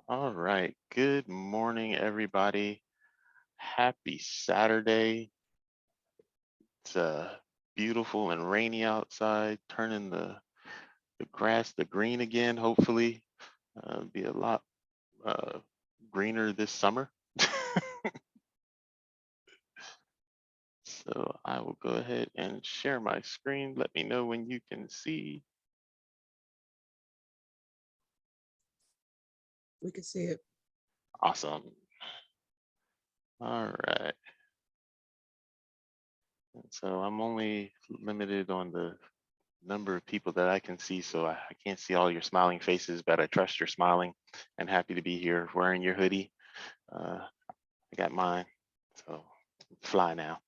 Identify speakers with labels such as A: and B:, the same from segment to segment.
A: All right. Good morning, everybody. Happy Saturday. It's beautiful and rainy outside, turning the grass to green again, hopefully. Be a lot uh, greener this summer. So I will go ahead and share my screen. Let me know when you can see.
B: We can see it.
A: Awesome. All right. And so I'm only limited on the number of people that I can see, so I can't see all your smiling faces, but I trust you're smiling and happy to be here wearing your hoodie. I got mine, so fly now.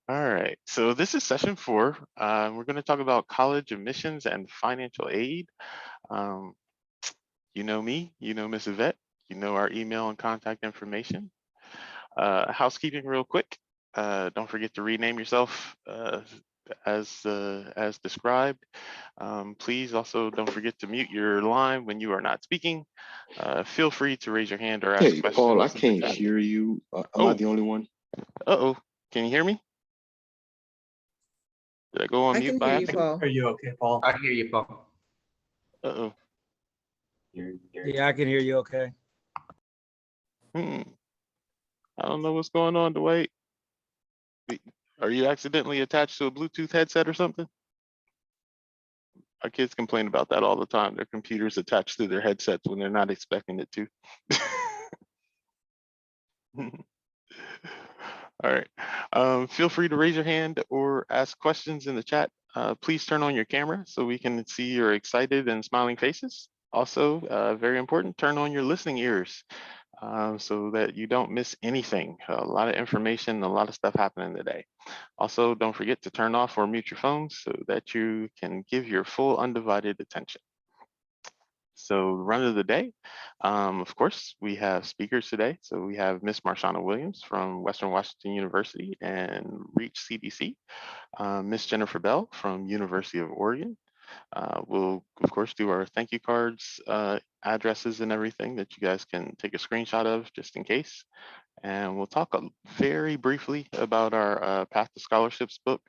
A: All right, so this is session 4. We're going to talk about college admissions and financial aid. Um, you know me, you know Miss Yvette, you know our email and contact information. Housekeeping real quick. Don't forget to rename yourself as described. Please also don't forget to mute your line when you are not speaking. Feel free to raise your hand or ask
C: Hey,
A: questions.
C: Paul, I can't hear you. Am I the only one?
A: Uh-oh, can you hear me? Did I go on
B: I
A: mute
B: can
A: by
B: hear you,
A: accident?
B: Paul.
D: Are you okay, Paul?
E: I hear you, Paul.
A: Uh-oh.
D: Yeah, I can hear you okay.
A: I don't know what's going on, Dwight. Are you accidentally attached to a Bluetooth headset or something? Our kids complain about that all the time. Their computers attached to their headsets when they're not expecting it to. All right. Feel free to raise your hand or ask questions in the chat. Please turn on your camera so we can see your excited and smiling faces. Also, very important, turn on your listening ears so that you don't miss anything. A lot of information, a lot of stuff happening today. Also, don't forget to turn off or mute your phones so that you can give your full undivided attention. So run of the day, of course, we have speakers today. So we have Miss Marshana Williams from Western Washington University and Reach CDC, Miss Jennifer Bell from University of Oregon. We'll, of course, do our thank you cards, addresses and everything that you guys can take a screenshot of just in case. And we'll talk very briefly about our Path to Scholarships book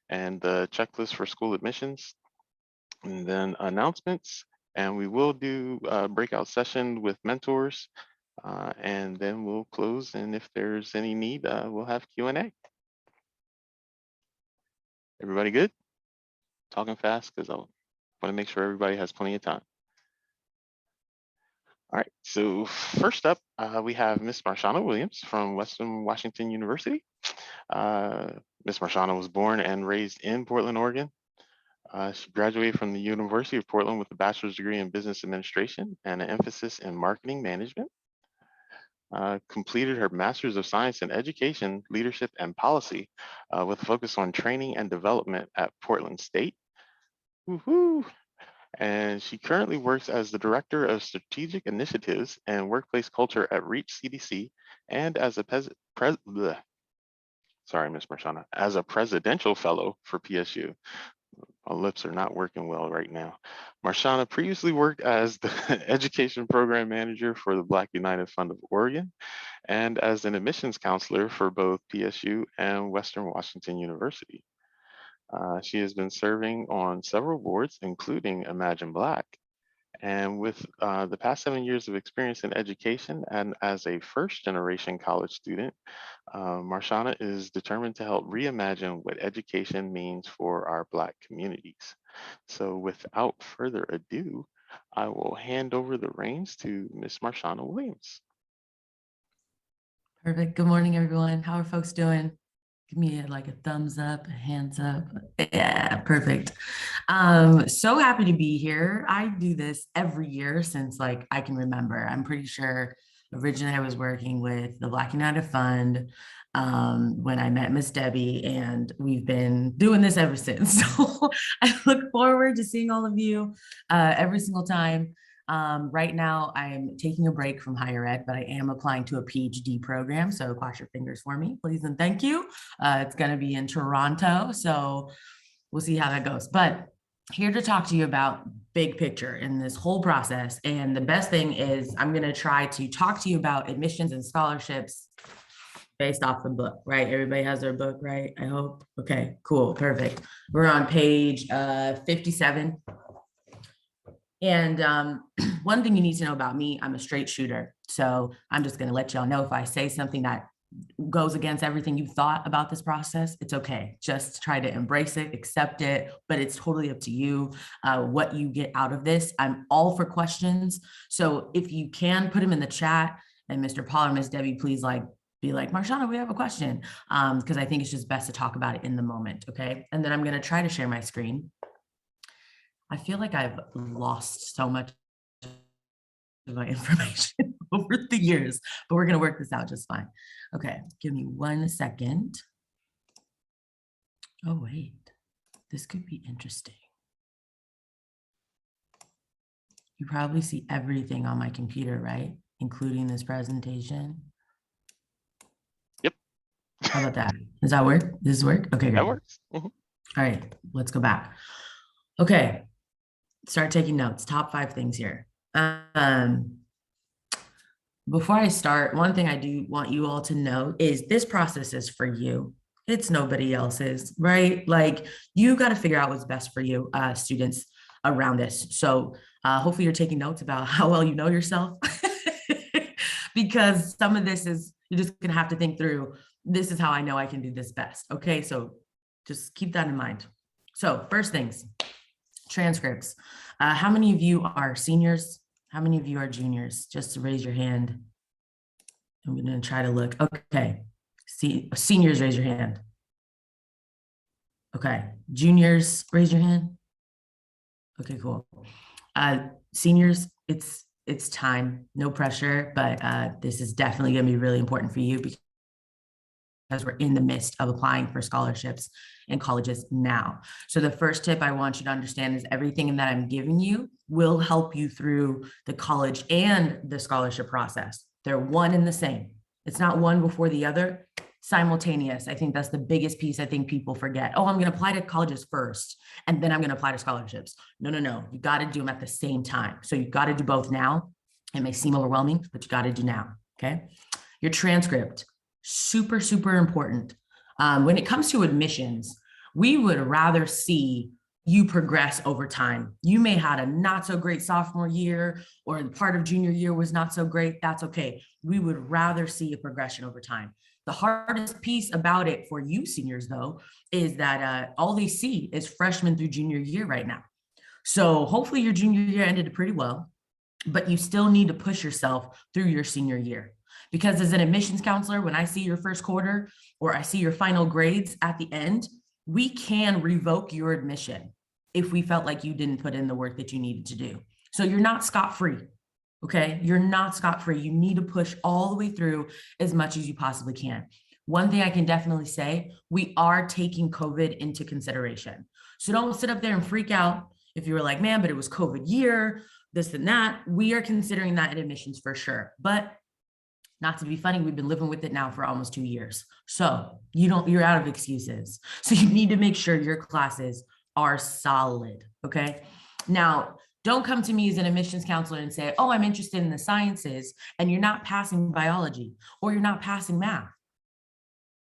A: and the checklist for school admissions, and then announcements. And we will do a breakout session with mentors, and then we'll close. And if there's any need, we'll have Q&A. Everybody good? Talking fast because I want to make sure everybody has plenty of time. All right, so first up, we have Miss Marshana Williams from Western Washington University. Miss Marshana was born and raised in Portland, Oregon. She graduated from the University of Portland with a bachelor's degree in business administration and an emphasis in marketing management. Completed her master's of science in education, leadership, and policy with a focus on training and development at Portland State. Woohoo! And she currently works as the Director of Strategic Initiatives and Workplace Culture at Reach CDC and as a sorry, Miss Marshana, as a Presidential Fellow for PSU. My lips are not working well right now. Marshana previously worked as the Education Program Manager for the Black United Fund of Oregon and as an admissions counselor for both PSU and Western Washington University. She has been serving on several boards, including Imagine Black. And with the past 7 years of experience in education and as a first generation college student, Marshana is determined to help reimagine what education means for our Black communities. So without further ado, I will hand over the reins to Miss Marshana Williams.
F: Perfect. Good morning, everyone. How are folks doing? Give me like a thumbs up, a hands up. Yeah, perfect. So happy to be here. I do this every year since like I can remember. I'm pretty sure originally I was working with the Black United Fund when I met Miss Debbie, and we've been doing this ever since. So I look forward to seeing all of you every single time. Right now, I'm taking a break from higher ed, but I am applying to a PhD program. So cross your fingers for me, please, and thank you. It's going to be in Toronto, so we'll see how that goes. But here to talk to you about big picture in this whole process. And the best thing is I'm going to try to talk to you about admissions and scholarships based off the book, right? Everybody has their book, right? I hope. Okay, cool, perfect. We're on page 57. And one thing you need to know about me, I'm a straight shooter. So I'm just going to let y'all know if I say something that goes against everything you thought about this process, it's okay. Just try to embrace it, accept it, but it's totally up to you what you get out of this. I'm all for questions. So if you can put them in the chat, and Mr. Paul or Miss Debbie, please be like, Marshana, we have a question. Because I think it's just best to talk about it in the moment, okay? And then I'm gonna try to share my screen. I feel like I've lost so much of my information over the years, but we're gonna work this out just fine. Okay, give me 1 second. Oh, wait, this could be interesting. You probably see everything on my computer, right? Including this presentation.
A: Yep.
F: How about that? Does that work? Does this work? Okay, great.
A: That works. Mhm.
F: All right, let's go back. Okay, start taking notes. Top 5 things here. Before I start, one thing I do want you all to know is this process is for you. It's nobody else's, right? Like you got to figure out what's best for you, students around this. So hopefully you're taking notes about how well you know yourself because some of this is, you're just gonna have to think through, this is how I know I can do this best. Okay, so just keep that in mind. So first things, transcripts. How many of you are seniors? How many of you are juniors? Just to raise your hand. I'm gonna try to look. Okay, see, seniors, raise your hand. Okay, juniors, raise your hand. Okay, cool. Seniors, it's time, no pressure, but this is definitely gonna be really important for you because we're in the midst of applying for scholarships in colleges now. So the first tip I want you to understand is everything that I'm giving you will help you through the college and the scholarship process. They're one and the same. It's not one before the other, simultaneous. I think that's the biggest piece I think people forget. Oh, I'm going to apply to colleges first, and then I'm going to apply to scholarships. No. You got to do them at the same time. So you got to do both now. It may seem overwhelming, but you got to do now. Okay. Your transcript, super, super important. When it comes to admissions, we would rather see you progress over time. You may have had a not so great sophomore year, or the part of junior year was not so great. That's okay. We would rather see a progression over time. The hardest piece about it for you seniors, though, is that all they see is freshman through junior year right now. So hopefully your junior year ended pretty well, but you still need to push yourself through your senior year. Because as an admissions counselor, when I see your first quarter or I see your final grades at the end, we can revoke your admission if we felt like you didn't put in the work that you needed to do. So you're not scot-free, okay? You're not scot-free. You need to push all the way through as much as you possibly can. One thing I can definitely say, we are taking COVID into consideration. So don't sit up there and freak out if you were like, man, but it was COVID year, this and that. We are considering that in admissions for sure. But not to be funny, we've been living with it now for almost 2 years. So you're out of excuses. So you need to make sure your classes are solid, okay? Now, don't come to me as an admissions counselor and say, oh, I'm interested in the sciences, and you're not passing biology or you're not passing math.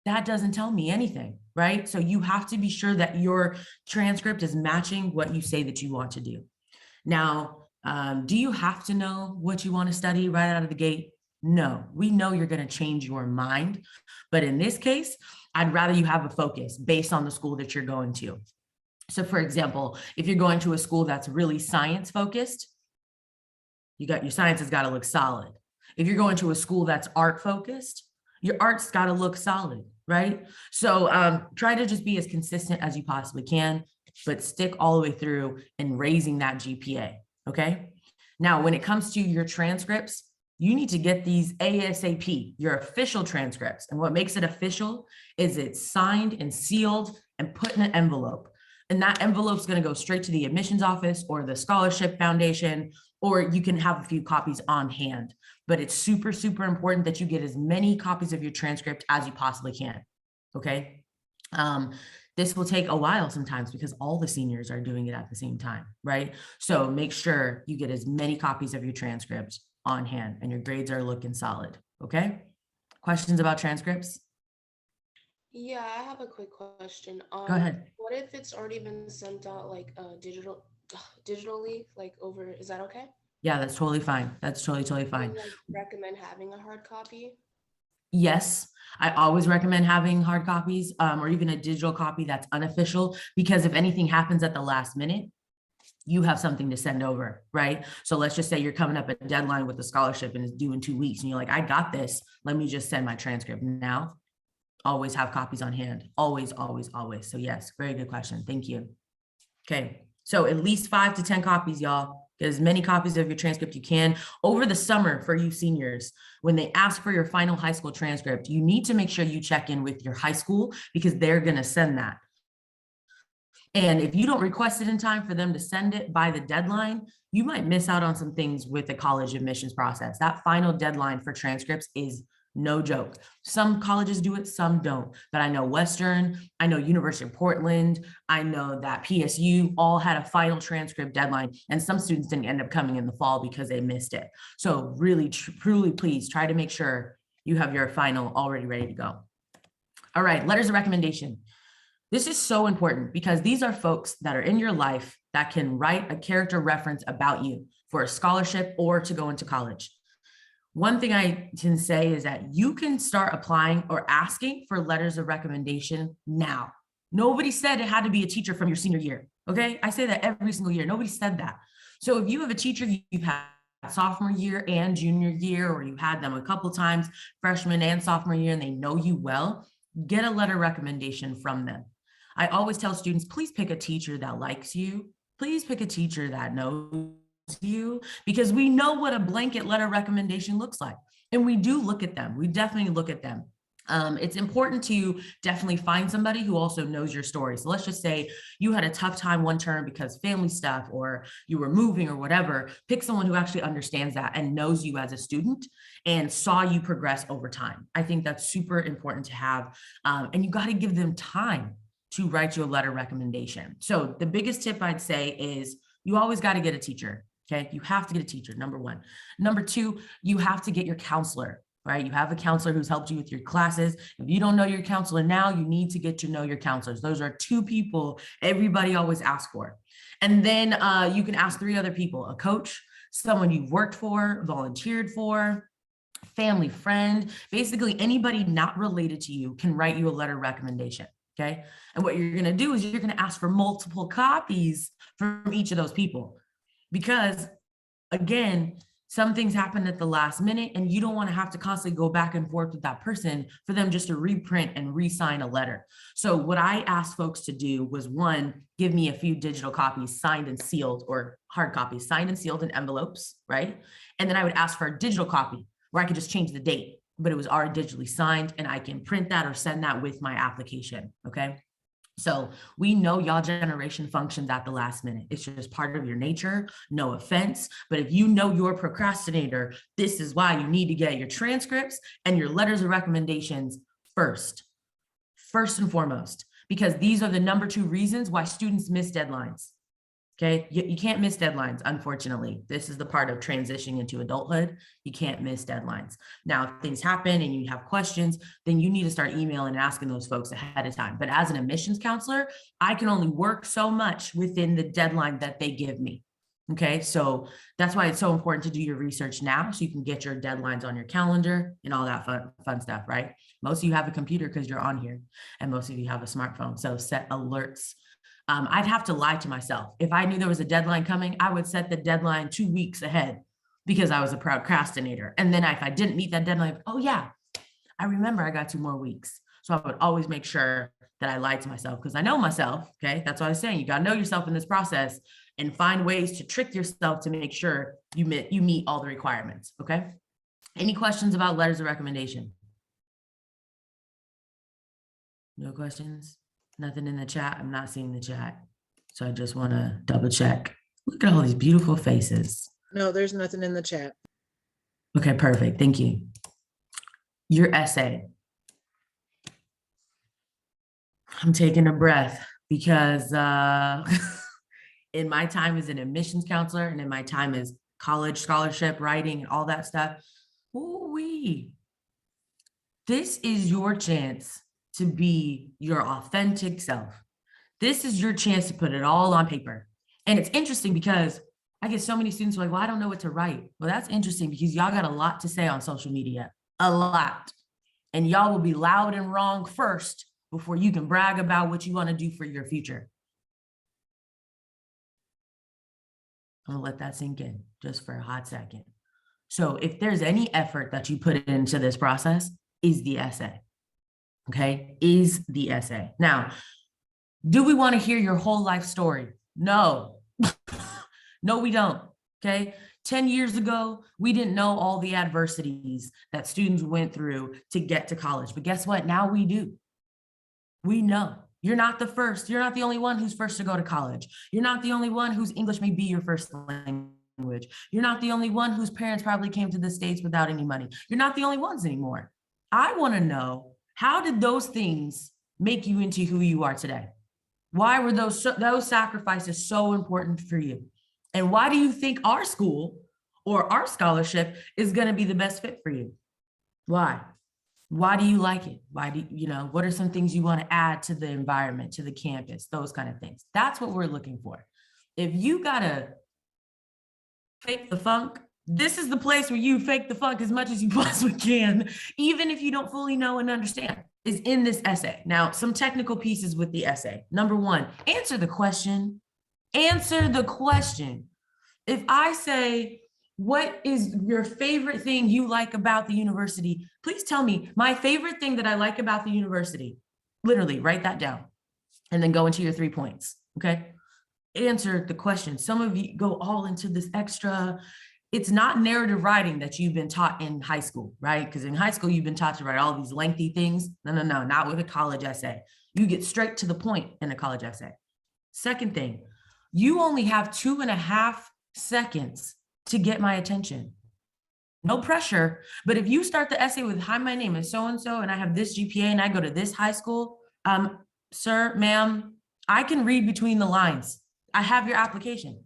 F: That doesn't tell me anything, right? So you have to be sure that your transcript is matching what you say that you want to do. Now, do you have to know what you want to study right out of the gate? No, we know you're going to change your mind. But in this case, I'd rather you have a focus based on the school that you're going to. So for example, if you're going to a school that's really science focused, your science has got to look solid. If you're going to a school that's art focused, your art's got to look solid, right? So try to just be as consistent as you possibly can, but stick all the way through in raising that GPA, okay? Now, when it comes to your transcripts, you need to get these ASAP, your official transcripts. And what makes it official is it's signed and sealed and put in an envelope. And that envelope is going to go straight to the admissions office or the scholarship foundation, or you can have a few copies on hand. But it's super, super important that you get as many copies of your transcript as you possibly can. Okay. This will take a while sometimes because all the seniors are doing it at the same time, right? So make sure you get as many copies of your transcripts on hand and your grades are looking solid, okay? Questions about transcripts?
B: Yeah, I have a quick question.
F: Go ahead.
B: What if it's already been sent out like digitally, like over, is that okay?
F: Yeah, that's totally fine. That's totally
B: Do
F: fine.
B: you like recommend having a hard copy?
F: Yes, I always recommend having hard copies or even a digital copy that's unofficial, because if anything happens at the last minute, you have something to send over, right? So let's just say you're coming up a deadline with the scholarship and it's due in 2 weeks and you're like, I got this. Let me just send my transcript now. Always have copies on hand. Always, always, always. So yes, very good question. Thank you. Okay, so at least 5 to 10 copies, y'all. Get as many copies of your transcript you can. Over the summer for you seniors, when they ask for your final high school transcript, you need to make sure you check in with your high school because they're gonna send that. And if you don't request it in time for them to send it by the deadline, you might miss out on some things with the college admissions process. That final deadline for transcripts is no joke. Some colleges do it, some don't. But I know Western, I know University of Portland, I know that PSU all had a final transcript deadline, and some students didn't end up coming in the fall because they missed it. So really, truly, please try to make sure you have your final already ready to go. All right, letters of recommendation. This is so important because these are folks that are in your life that can write a character reference about you for a scholarship or to go into college. One thing I can say is that you can start applying or asking for letters of recommendation now. Nobody said it had to be a teacher from your senior year, okay? I say that every single year. Nobody said that. So if you have a teacher you've had sophomore year and junior year, or you had them a couple times, freshman and sophomore year, and they know you well, get a letter recommendation from them. I always tell students, please pick a teacher that likes you. Please pick a teacher that knows you, because we know what a blanket letter recommendation looks like. And we do look at them. We definitely look at them. It's important to definitely find somebody who also knows your story. So let's just say you had a tough time one term because family stuff, or you were moving or whatever. Pick someone who actually understands that and knows you as a student and saw you progress over time. I think that's super important to have. And you got to give them time to write you a letter recommendation. So the biggest tip I'd say is you always got to get a teacher. Okay, you have to get a teacher, number one. Number two, you have to get your counselor, right? You have a counselor who's helped you with your classes. If you don't know your counselor now, you need to get to know your counselors. Those are 2 people everybody always asks for. And then you can ask 3 other people: a coach, someone you've worked for, volunteered for, family friend. Basically anybody not related to you can write you a letter recommendation. Okay, and what you're gonna do is you're gonna ask for multiple copies from each of those people. Because again, some things happen at the last minute and you don't want to have to constantly go back and forth with that person for them just to reprint and re-sign a letter. So what I asked folks to do was, 1, give me a few digital copies signed and sealed, or hard copies signed and sealed in envelopes, right? And then I would ask for a digital copy where I could just change the date, but it was already digitally signed and I can print that or send that with my application, okay? So we know y'all generation functions at the last minute. It's just part of your nature, no offense. But if you know you're a procrastinator, this is why you need to get your transcripts and your letters of recommendations first and foremost, because these are the number 2 reasons why students miss deadlines. Okay, you can't miss deadlines, unfortunately. This is the part of transitioning into adulthood. You can't miss deadlines. Now, if things happen and you have questions, then you need to start emailing and asking those folks ahead of time. But as an admissions counselor, I can only work so much within the deadline that they give me. Okay, so that's why it's so important to do your research now so you can get your deadlines on your calendar and all that fun stuff, right? Most of you have a computer because you're on here, and most of you have a smartphone. So set alerts. I'd have to lie to myself. If I knew there was a deadline coming, I would set the deadline 2 weeks ahead because I was a procrastinator. And then if I didn't meet that deadline, oh yeah, I remember I got 2 more weeks. So I would always make sure that I lied to myself because I know myself, okay? That's what I was saying. You gotta know yourself in this process and find ways to trick yourself to make sure you meet all the requirements, okay? Any questions about letters of recommendation? No questions? Nothing in the chat? I'm not seeing the chat. So I just want to double check. Look at all these beautiful faces.
E: No, there's nothing in the chat.
F: Okay, perfect. Thank you. Your essay. I'm taking a breath because in my time as an admissions counselor and in my time as college scholarship writing and all that stuff, ooh-wee. This is your chance to be your authentic self. This is your chance to put it all on paper. And it's interesting because I get so many students who are like, well, I don't know what to write. Well, that's interesting because y'all got a lot to say on social media, a lot. And y'all will be loud and wrong first before you can brag about what you want to do for your future. I'm gonna let that sink in just for a hot second. So if there's any effort that you put into this process, is the essay, okay? Is the essay. Now, do we want to hear your whole life story? No, no, we don't, okay? 10 years ago, we didn't know all the adversities that students went through to get to college, but guess what? Now we do. We know. You're not the first. You're not the only one who's first to go to college. You're not the only one whose English may be your first language. You're not the only one whose parents probably came to the States without any money. You're not the only ones anymore. I want to know, how did those things make you into who you are today? Why were those sacrifices so important for you? And why do you think our school or our scholarship is going to be the best fit for you? Why? Why do you like it? Why do you know, what are some things you want to add to the environment, to the campus, those kind of things? That's what we're looking for. If you got to fake the funk, this is the place where you fake the funk as much as you possibly can, even if you don't fully know and understand, is in this essay. Now, some technical pieces with the essay. Number one, answer the question. Answer the question. If I say, what is your favorite thing you like about the university? Please tell me my favorite thing that I like about the university. Literally write that down and then go into your 3 points, okay? Answer the question. Some of you go all into this extra. It's not narrative writing that you've been taught in high school, right? Because in high school, you've been taught to write all these lengthy things. No, not with a college essay. You get straight to the point in a college essay. Second thing, you only have 2.5 seconds to get my attention. No pressure, but if you start the essay with, hi, my name is so-and-so, and I have this GPA, and I go to this high school, sir, ma'am, I can read between the lines. I have your application.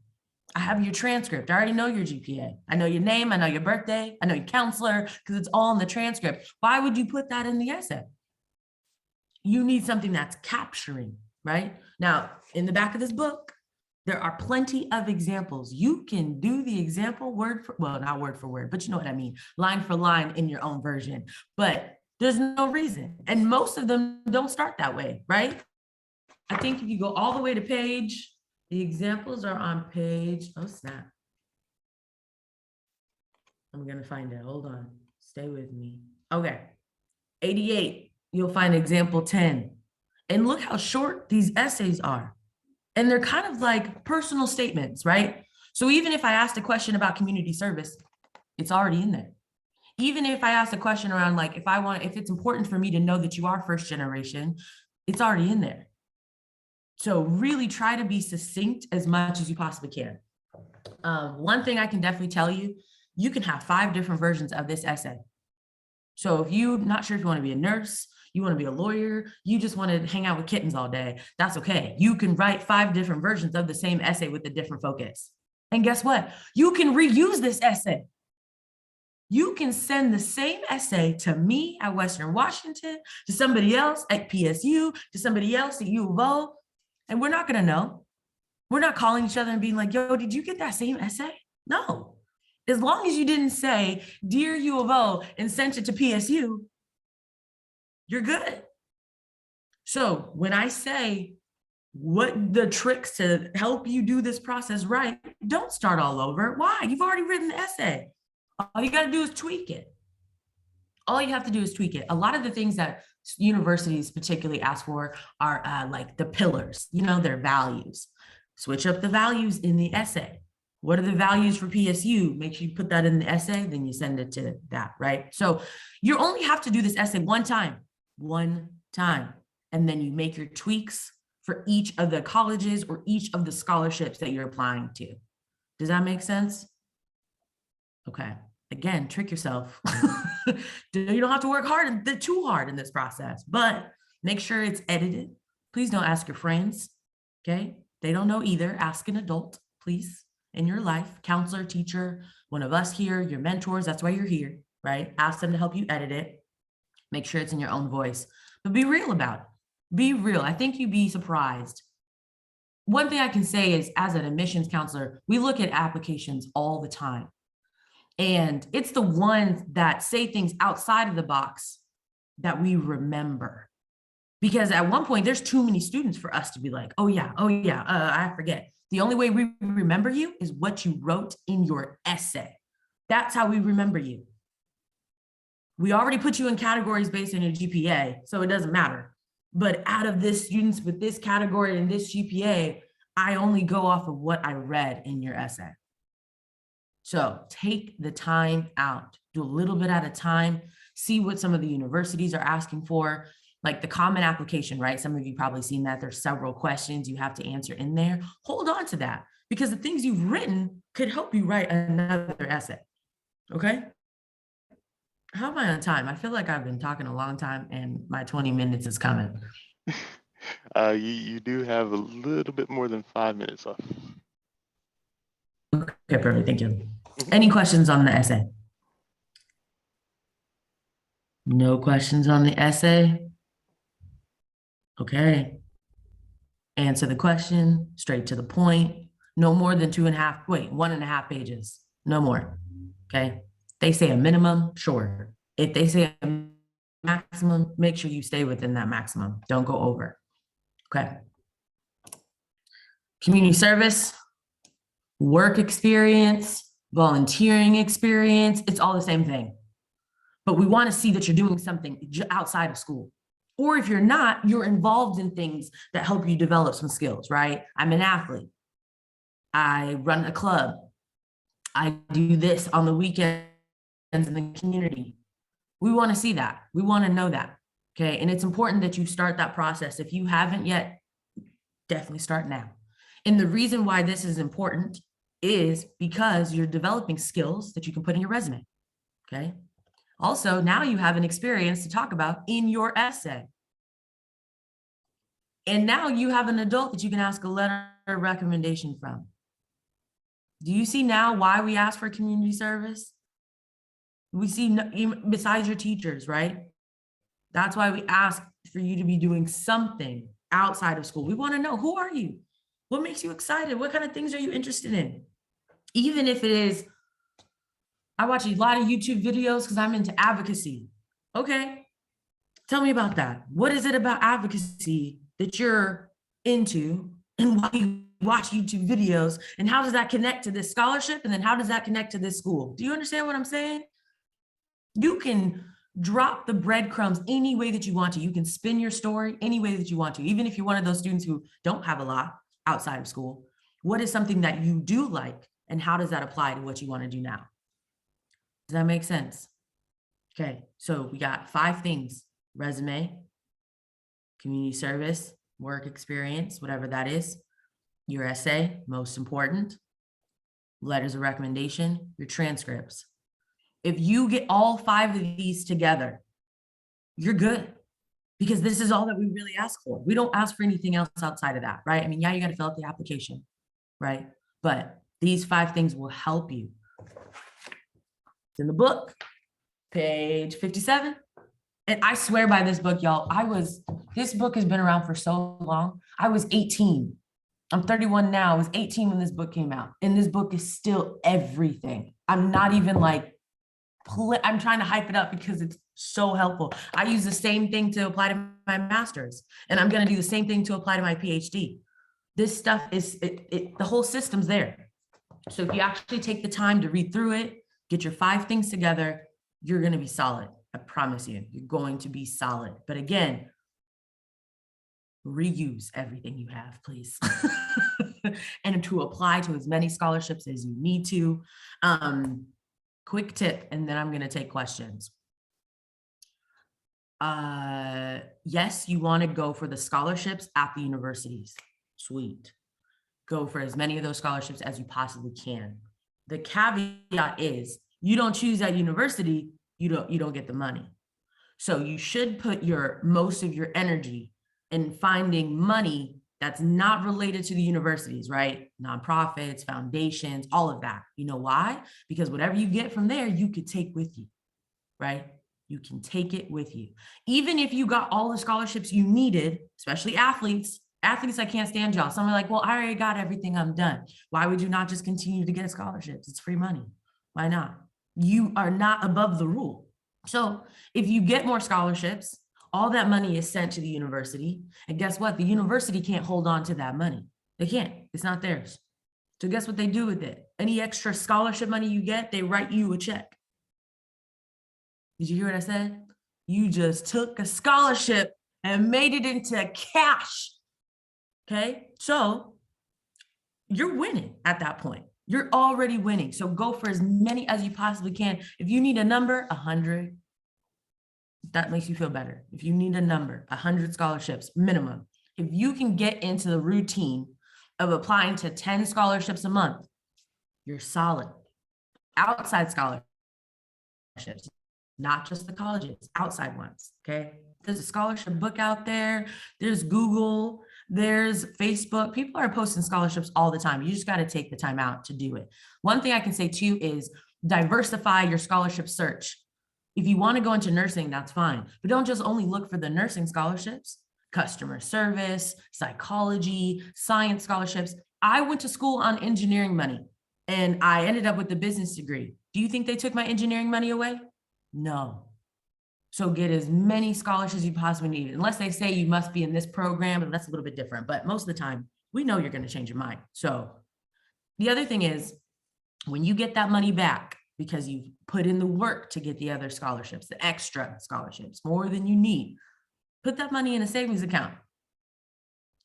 F: I have your transcript. I already know your GPA. I know your name. I know your birthday. I know your counselor, because it's all in the transcript. Why would you put that in the essay? You need something that's capturing, right? Now, in the back of this book, there are plenty of examples. You can do the example word for, well, not word for word, but you know what I mean, line for line in your own version. But there's no reason. And most of them don't start that way, right? I think if you go all the way to page, the examples are on page, oh snap. I'm gonna find it, hold on, stay with me. Okay, 88, you'll find example 10. And look how short these essays are. And they're kind of like personal statements, right? So even if I asked a question about community service, it's already in there. Even if I asked a question around like, if it's important for me to know that you are first generation, it's already in there. So really try to be succinct as much as you possibly can. One thing I can definitely tell you, you can have 5 different versions of this essay. So if you're not sure if you want to be a nurse, you want to be a lawyer, you just want to hang out with kittens all day, that's okay. You can write 5 different versions of the same essay with a different focus. And guess what? You can reuse this essay. You can send the same essay to me at Western Washington, to somebody else at PSU, to somebody else at U of O, and we're not going to know. We're not calling each other and being like, yo, did you get that same essay? No. As long as you didn't say, dear U of O, and sent it to PSU, you're good. So when I say what the tricks to help you do this process right, don't start all over. Why? You've already written the essay. All you got to do is tweak it. All you have to do is tweak it. A lot of the things that universities particularly ask for are like the pillars, you know, their values. Switch up the values in the essay. What are the values for PSU? Make sure you put that in the essay, then you send it to that, right? So you only have to do this essay one time, and then you make your tweaks for each of the colleges or each of the scholarships that you're applying to. Does that make sense? Okay, again, trick yourself. You don't have to work too hard in this process, but make sure it's edited, Please don't ask your friends, okay? They don't know either. Ask an adult, please, in your life, counselor, teacher, one of us here, your mentors, that's why you're here, right? Ask them to help you edit it. Make sure it's in your own voice, but be real about it. Be real. I think you'd be surprised. One thing I can say is, as an admissions counselor, we look at applications all the time. And it's the ones that say things outside of the box that we remember. Because at one point, there's too many students for us to be like, oh yeah, I forget. The only way we remember you is what you wrote in your essay. That's how we remember you. We already put you in categories based on your GPA, so it doesn't matter. But out of this students with this category and this GPA, I only go off of what I read in your essay. So take the time out, do a little bit at a time, see what some of the universities are asking for, like the common application, right? Some of you probably seen that there's several questions you have to answer in there. Hold on to that, because the things you've written could help you write another essay, okay? How am I on time? I feel like I've been talking a long time and my 20 minutes is coming.
A: You do have a little bit more than 5 minutes left.
F: Okay, perfect, thank you. Any questions on the essay? No questions on the essay? Okay. Answer the question, straight to the point. No more than 1.5 pages, no more, okay? They say a minimum, sure. If they say a maximum, make sure you stay within that maximum. Don't go over, okay? Community service, work experience, volunteering experience, it's all the same thing. But we want to see that you're doing something outside of school. Or if you're not, you're involved in things that help you develop some skills, right? I'm an athlete. I run a club. I do this on the weekends in the community. We want to see that. We want to know that, okay? And it's important that you start that process. If you haven't yet, definitely start now. And the reason why this is important is because you're developing skills that you can put in your resume, okay? Also, now you have an experience to talk about in your essay. And now you have an adult that you can ask a letter of recommendation from. Do you see now why we ask for community service? We see, besides your teachers, right? That's why we ask for you to be doing something outside of school. We want to know, who are you? What makes you excited? What kind of things are you interested in? Even if it is, I watch a lot of YouTube videos because I'm into advocacy. Okay, tell me about that. What is it about advocacy that you're into, and why you watch YouTube videos, and how does that connect to this scholarship? And then how does that connect to this school? Do you understand what I'm saying? You can drop the breadcrumbs any way that you want to. You can spin your story any way that you want to, even if you're one of those students who don't have a lot outside of school. What is something that you do like, and how does that apply to what you want to do now? Does that make sense? Okay, so we got 5 things: resume, community service, work experience, whatever that is, your essay, most important, letters of recommendation, your transcripts. If you get all 5 of these together, you're good, because this is all that we really ask for. We don't ask for anything else outside of that, right? I mean, yeah, you got to fill out the application, right? But these 5 things will help you. It's in the book, page 57. And I swear by this book, y'all. This book has been around for so long. I was 18. I'm 31 now. I was 18 when this book came out. And this book is still everything. I'm not even like, I'm trying to hype it up because it's so helpful. I use the same thing to apply to my master's, and I'm going to do the same thing to apply to my PhD. This stuff is, the whole system's there. So if you actually take the time to read through it, get your 5 things together, you're going to be solid. I promise you, you're going to be solid. But again, reuse everything you have, please. And to apply to as many scholarships as you need to. Quick tip, and then I'm going to take questions. Yes, you want to go for the scholarships at the universities. Sweet. Go for as many of those scholarships as you possibly can. The caveat is, you don't choose that university, you don't get the money. So you should put most of your energy and finding money that's not related to the universities, right? Nonprofits, foundations, all of that. You know why? Because whatever you get from there, you could take with you, right? You can take it with you. Even if you got all the scholarships you needed, especially athletes, I can't stand y'all. Some are like, well, I already got everything, I'm done. Why would you not just continue to get scholarships? It's free money. Why not? You are not above the rule. So if you get more scholarships, all that money is sent to the university. And guess what? The university can't hold on to that money. They can't. It's not theirs. So guess what they do with it? Any extra scholarship money you get, they write you a check. Did you hear what I said? You just took a scholarship and made it into cash. Okay, so you're winning at that point. You're already winning. So go for as many as you possibly can. If you need a number, 100. That makes you feel better. If you need a number, 100 scholarships minimum. If you can get into the routine of applying to 10 scholarships a month, you're solid. Outside scholarships, not just the colleges, outside ones, okay? There's a scholarship book out there. There's Google, there's Facebook. People are posting scholarships all the time. You just got to take the time out to do it. One thing I can say too is diversify your scholarship search. If you want to go into nursing, that's fine, but don't just only look for the nursing scholarships, customer service, psychology, science scholarships. I went to school on engineering money and I ended up with a business degree. Do you think they took my engineering money away? No. So get as many scholarships as you possibly need, unless they say you must be in this program, and that's a little bit different, but most of the time we know you're going to change your mind. So the other thing is when you get that money back, because you've put in the work to get the other scholarships, the extra scholarships, more than you need, put that money in a savings account.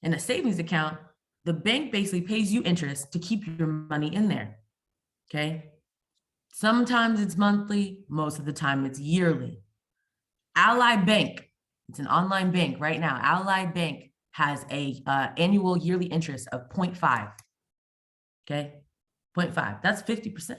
F: In a savings account, the bank basically pays you interest to keep your money in there, okay? Sometimes it's monthly, most of the time it's yearly. Ally Bank, it's an online bank right now. Ally Bank has a annual yearly interest of 0.5, okay? 0.5, that's 50%.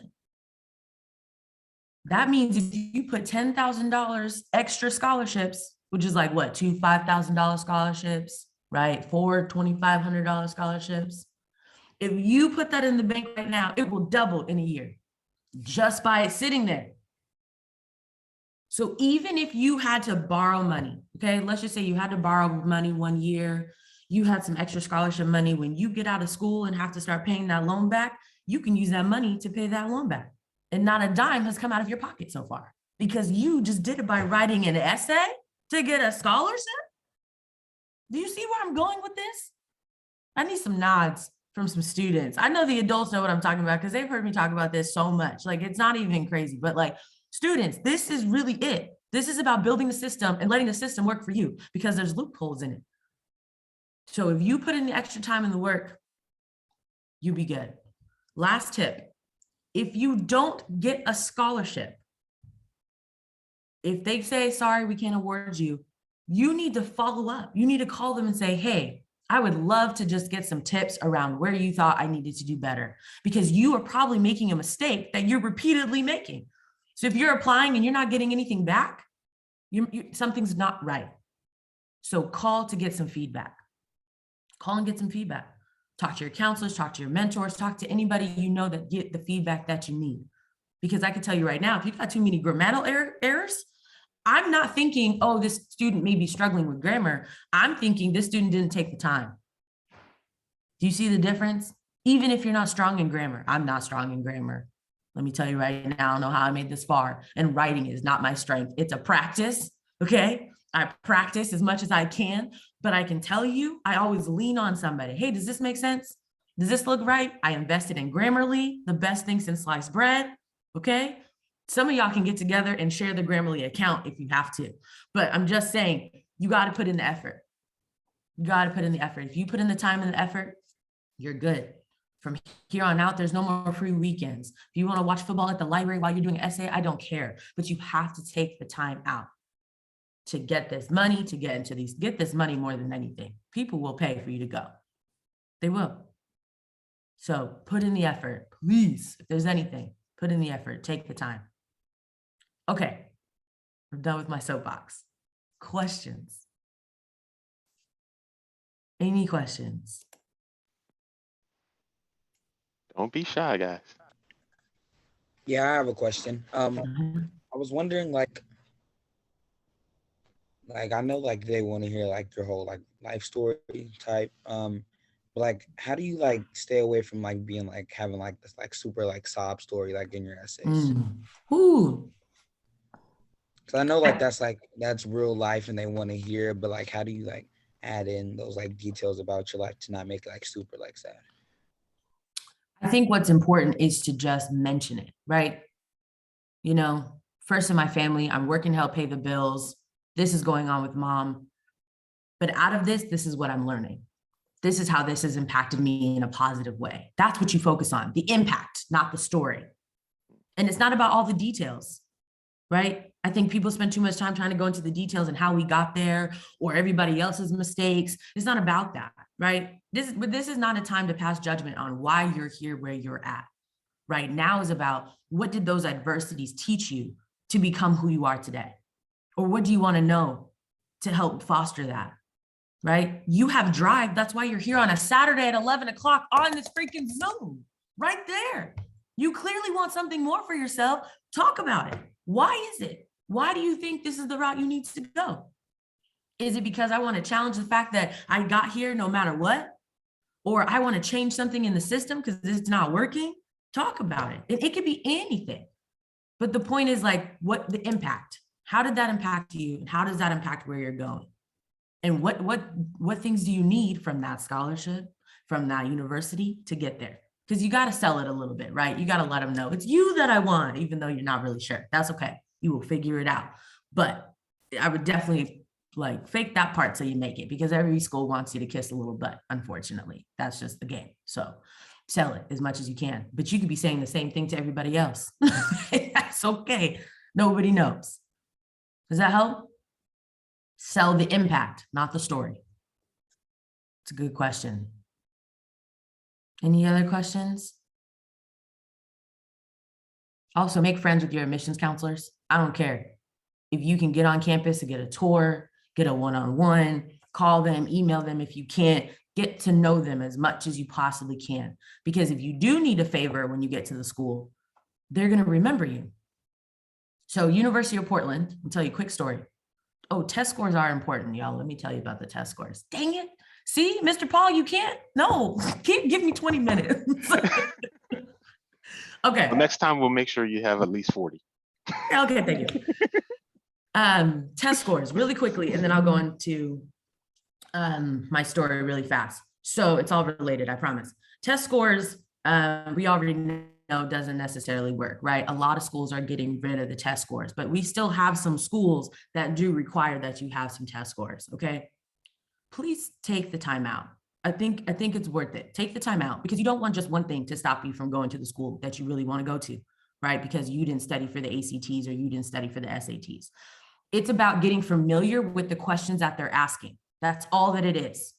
F: That means if you put $10,000 extra scholarships, which is like what, 2 $5,000 scholarships, right? 4 $2,500 scholarships. If you put that in the bank right now, it will double in a year just by it sitting there. So even if you had to borrow money, okay, let's just say you had to borrow money 1 year, you had some extra scholarship money. When you get out of school and have to start paying that loan back, you can use that money to pay that loan back. And not a dime has come out of your pocket so far because you just did it by writing an essay to get a scholarship. Do you see where I'm going with this? I need some nods from some students. I know the adults know what I'm talking about because they've heard me talk about this so much. Like, it's not even crazy, but like, students, this is really it. This is about building the system and letting the system work for you because there's loopholes in it. So if you put in the extra time in the work, you'll be good. Last tip. If you don't get a scholarship, if they say, sorry, we can't award you, you need to follow up. You need to call them and say, hey, I would love to just get some tips around where you thought I needed to do better, because you are probably making a mistake that you're repeatedly making. So if you're applying and you're not getting anything back, something's not right. So call to get some feedback. Call and get some feedback. Talk to your counselors, talk to your mentors, talk to anybody you know that get the feedback that you need. Because I can tell you right now, if you've got too many grammatical errors, I'm not thinking, oh, this student may be struggling with grammar. I'm thinking this student didn't take the time. Do you see the difference? Even if you're not strong in grammar, I'm not strong in grammar. Let me tell you right now, I don't know how I made this far, and writing is not my strength. It's a practice, okay? I practice as much as I can, but I can tell you, I always lean on somebody. Hey, does this make sense? Does this look right? I invested in Grammarly, the best thing since sliced bread, okay? Some of y'all can get together and share the Grammarly account if you have to, but I'm just saying, you got to put in the effort. You got to put in the effort. If you put in the time and the effort, you're good. From here on out, there's no more free weekends. If you want to watch football at the library while you're doing an essay, I don't care, but you have to take the time out to get this money, to get into these, get this money more than anything. People will pay for you to go. They will. So put in the effort, please. If there's anything, put in the effort, take the time. Okay, I'm done with my soapbox. Questions? Any questions?
A: Don't be shy, guys.
E: Yeah, I have a question.
F: Mhm.
E: I was wondering, like I know like they want to hear like your whole like life story type. But like how do you like stay away from like being like having like this like super like sob story like in your essays?
F: Ooh.
E: Because I know like that's real life and they want to hear, but like how do you like add in those like details about your life to not make it like super like sad?
F: I think what's important is to just mention it, right? You know, first in my family, I'm working to help pay the bills. This is going on with mom. But out of this, this is what I'm learning. This is how this has impacted me in a positive way. That's what you focus on, the impact, not the story. And it's not about all the details, right? I think people spend too much time trying to go into the details and how we got there or everybody else's mistakes. It's not about that, right? This is not a time to pass judgment on why you're here where you're at. Right now is about what did those adversities teach you to become who you are today? Or what do you want to know to help foster that? Right? You have drive. That's why you're here on a Saturday at 11 o'clock on this freaking Zoom right there. You clearly want something more for yourself. Talk about it. Why is it? Why do you think this is the route you need to go? Is it because I want to challenge the fact that I got here no matter what? Or I want to change something in the system because it's not working? Talk about it. It could be anything. But the point is like, what the impact? How did that impact you? And how does that impact where you're going? And what things do you need from that scholarship, from that university to get there? Because you got to sell it a little bit, right? You got to let them know it's you that I want, even though you're not really sure. That's okay. You will figure it out. But I would definitely like fake that part till you make it, because every school wants you to kiss a little butt. Unfortunately, that's just the game. So sell it as much as you can, but you could be saying the same thing to everybody else. That's okay. Nobody knows. Does that help? Sell the impact, not the story. It's a good question. Any other questions? Also, make friends with your admissions counselors. I don't care. If you can get on campus and get a tour, get a one-on-one, call them, email them if you can't, get to know them as much as you possibly can. Because if you do need a favor when you get to the school, they're going to remember you. So University of Portland, I'll tell you a quick story. Oh, test scores are important, y'all. Let me tell you about the test scores. Dang it. See, Mr. Paul, you can't? No, can't give me 20 minutes. Okay.
A: Well, next time we'll make sure you have at least 40.
F: Okay, thank you. Test scores really quickly, and then I'll go into my story really fast. So it's all related, I promise. Test scores, we already know doesn't necessarily work, right? A lot of schools are getting rid of the test scores, but we still have some schools that do require that you have some test scores, okay? Please take the time out. I think it's worth it. Take the time out, because you don't want just one thing to stop you from going to the school that you really want to go to, right? Because you didn't study for the ACTs or you didn't study for the SATs. It's about getting familiar with the questions that they're asking. That's all that it is.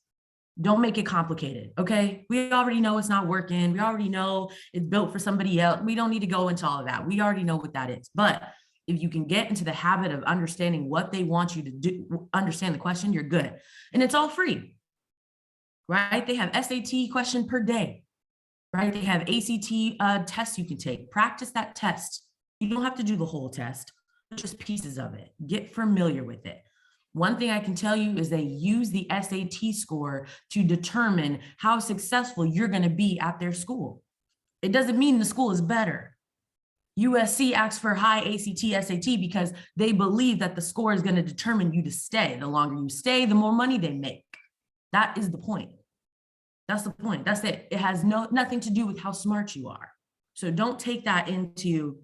F: Don't make it complicated, okay? We already know it's not working. We already know it's built for somebody else. We don't need to go into all of that. We already know what that is. But if you can get into the habit of understanding what they want you to do, understand the question, you're good. And it's all free, right? They have SAT question per day, right? They have ACT tests you can take. Practice that test. You don't have to do the whole test, just pieces of it. Get familiar with it. One thing I can tell you is they use the SAT score to determine how successful you're going to be at their school. It doesn't mean the school is better. USC asks for high ACT, SAT because they believe that the score is going to determine you to stay. The longer you stay, the more money they make. That is the point. That's the point. That's it. It has nothing to do with how smart you are. So don't take that into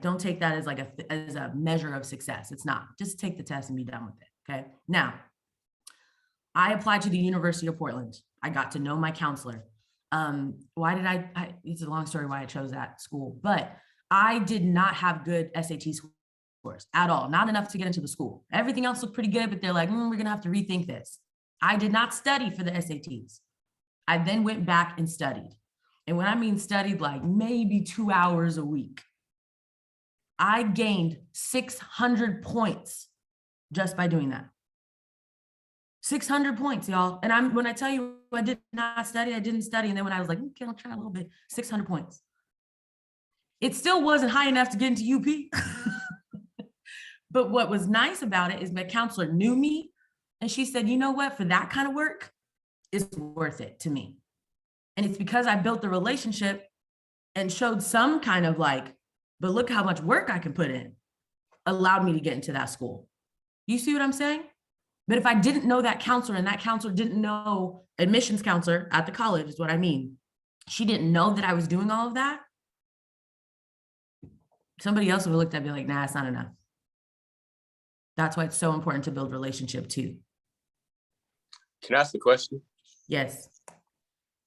F: don't take that as as a measure of success. It's not. Just take the test and be done with it. Okay. Now, I applied to the University of Portland. I got to know my counselor. Why did I it's a long story why I chose that school, but I did not have good SAT scores at all. Not enough to get into the school. Everything else looked pretty good, but they're like, we're going to have to rethink this. I did not study for the SATs. I then went back and studied. And when I mean studied, like maybe 2 hours a week, I gained 600 points just by doing that. 600 points, y'all. And when I tell you I did not study, I didn't study. And then when I was like, okay, I'll try a little bit, 600 points. It still wasn't high enough to get into UP. But what was nice about it is my counselor knew me. And she said, you know what, for that kind of work, it's worth it to me. And it's because I built the relationship and showed some kind of like, but look how much work I can put in, allowed me to get into that school. You see what I'm saying? But if I didn't know that counselor and that counselor didn't know, admissions counselor at the college is what I mean, she didn't know that I was doing all of that, somebody else would have looked at me like, nah, it's not enough. That's why it's so important to build relationship too.
G: Can I ask a question
F: Yes.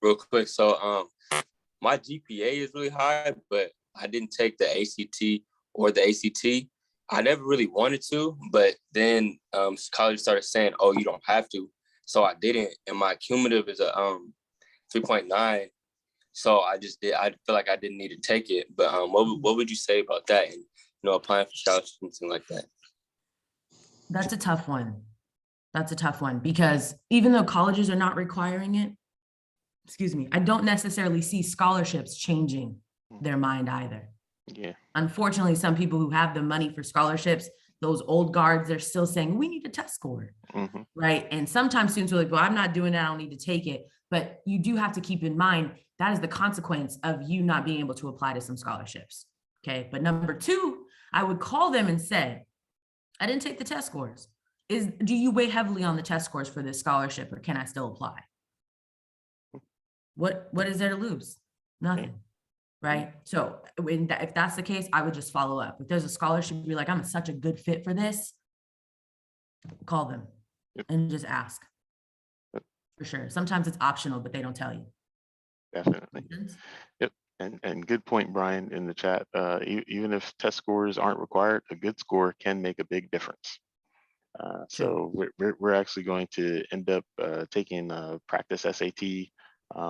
G: real quick? So my GPA is really high, but I didn't take the ACT or the ACT. I never really wanted to, but then college started saying, oh, you don't have to. So I didn't, and my cumulative is a 3.9. So I just did. I feel like I didn't need to take it. But what would you say about that, and applying for scholarships and things like that?
F: That's a tough one. That's a tough one because even though colleges are not requiring it, excuse me, I don't necessarily see scholarships changing their mind either.
A: Yeah.
F: Unfortunately, some people who have the money for scholarships, those old guards, they're still saying, we need a test score, right? And sometimes students are like, well, I'm not doing that, I don't need to take it. But you do have to keep in mind, that is the consequence of you not being able to apply to some scholarships, okay? But number two, I would call them and say, I didn't take the test scores. Do you weigh heavily on the test scores for this scholarship, or can I still apply? What is there to lose? Nothing, right? So if that's the case, I would just follow up. If there's a scholarship, you're like, I'm such a good fit for this, call them and just ask. For sure. Sometimes it's optional, but they don't tell you.
A: Definitely. Yep. And good point, Brian, in the chat. Even if test scores aren't required, a good score can make a big difference. So we're actually going to end up taking practice SAT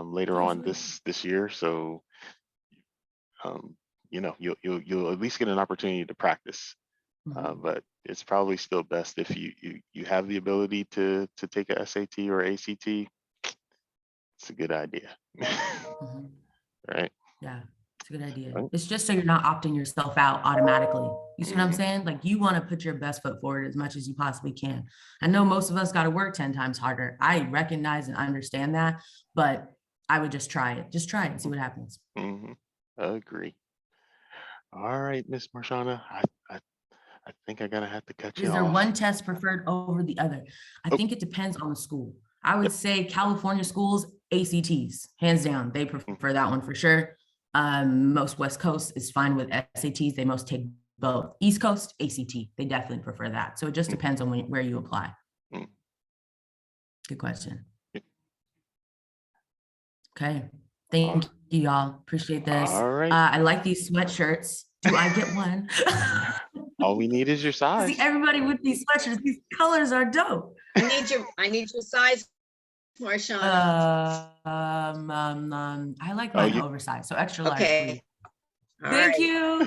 A: later on this year. So you'll at least get an opportunity to practice. But it's probably still best if you have the ability to take a SAT or ACT. It's a good idea. Right?
F: Yeah, it's a good idea. It's just so you're not opting yourself out automatically. You see what I'm saying? Like, you want to put your best foot forward as much as you possibly can. I know most of us got to work 10 times harder. I recognize and understand that, but I would just try it. Just try it and see what happens.
A: Agree. All right, Miss Marshana, I think I'm gonna have to cut you off.
F: Is there one test preferred over the other? I think it depends on the school. I would say California schools, ACTs, hands down. They prefer that one for sure. Most West Coast is fine with SATs. They most take both. East Coast, ACT. They definitely prefer that. So it just depends on where you apply. Good question. Okay. Thank you, y'all. Appreciate this.
A: All right.
F: I like these sweatshirts. Do I get one?
A: All we need is your size.
F: See, everybody with these sweatshirts, these colors are dope.
H: I need your size, Marshana.
F: I like mine oversized, so extra large.
H: Okay.
F: Thank you.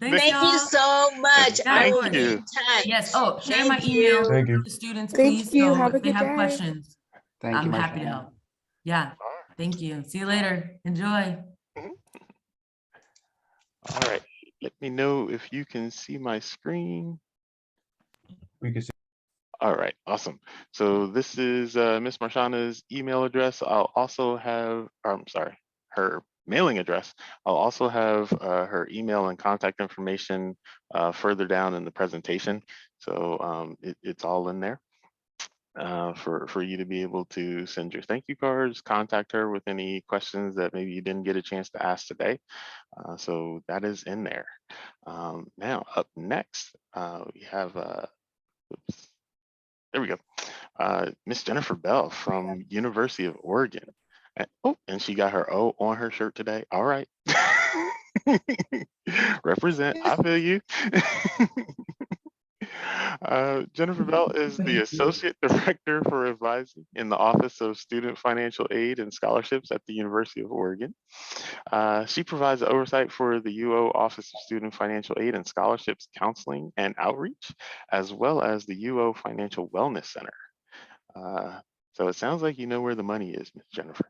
H: Thank you so much. I will be in touch.
F: Yes. Oh, share my email with the students, please.
B: Thank you.
F: So
B: Have a
F: if they
B: good
F: have
B: day.
F: questions, I'm happy to
C: Marshana.
F: help. Yeah. Thank you. See you later. Enjoy.
A: All right. Let me know if you can see my screen.
C: We can see.
A: All right, awesome. So this is Miss Marshana's email address. I'll also have, her mailing address. I'll also have her email and contact information further down in the presentation. So it's all in there for you to be able to send your thank you cards, contact her with any questions that maybe you didn't get a chance to ask today. So that is in there. Now up next, we have, oops. There we go. Miss Jennifer Bell from University of Oregon. And she got her O on her shirt today. All right. Represent, I feel you. Jennifer Bell is the Associate Director for Advising in the Office of Student Financial Aid and Scholarships at the University of Oregon. She provides oversight for the UO Office of Student Financial Aid and Scholarships Counseling and Outreach, as well as the UO Financial Wellness Center. So it sounds like you know where the money is, Miss Jennifer.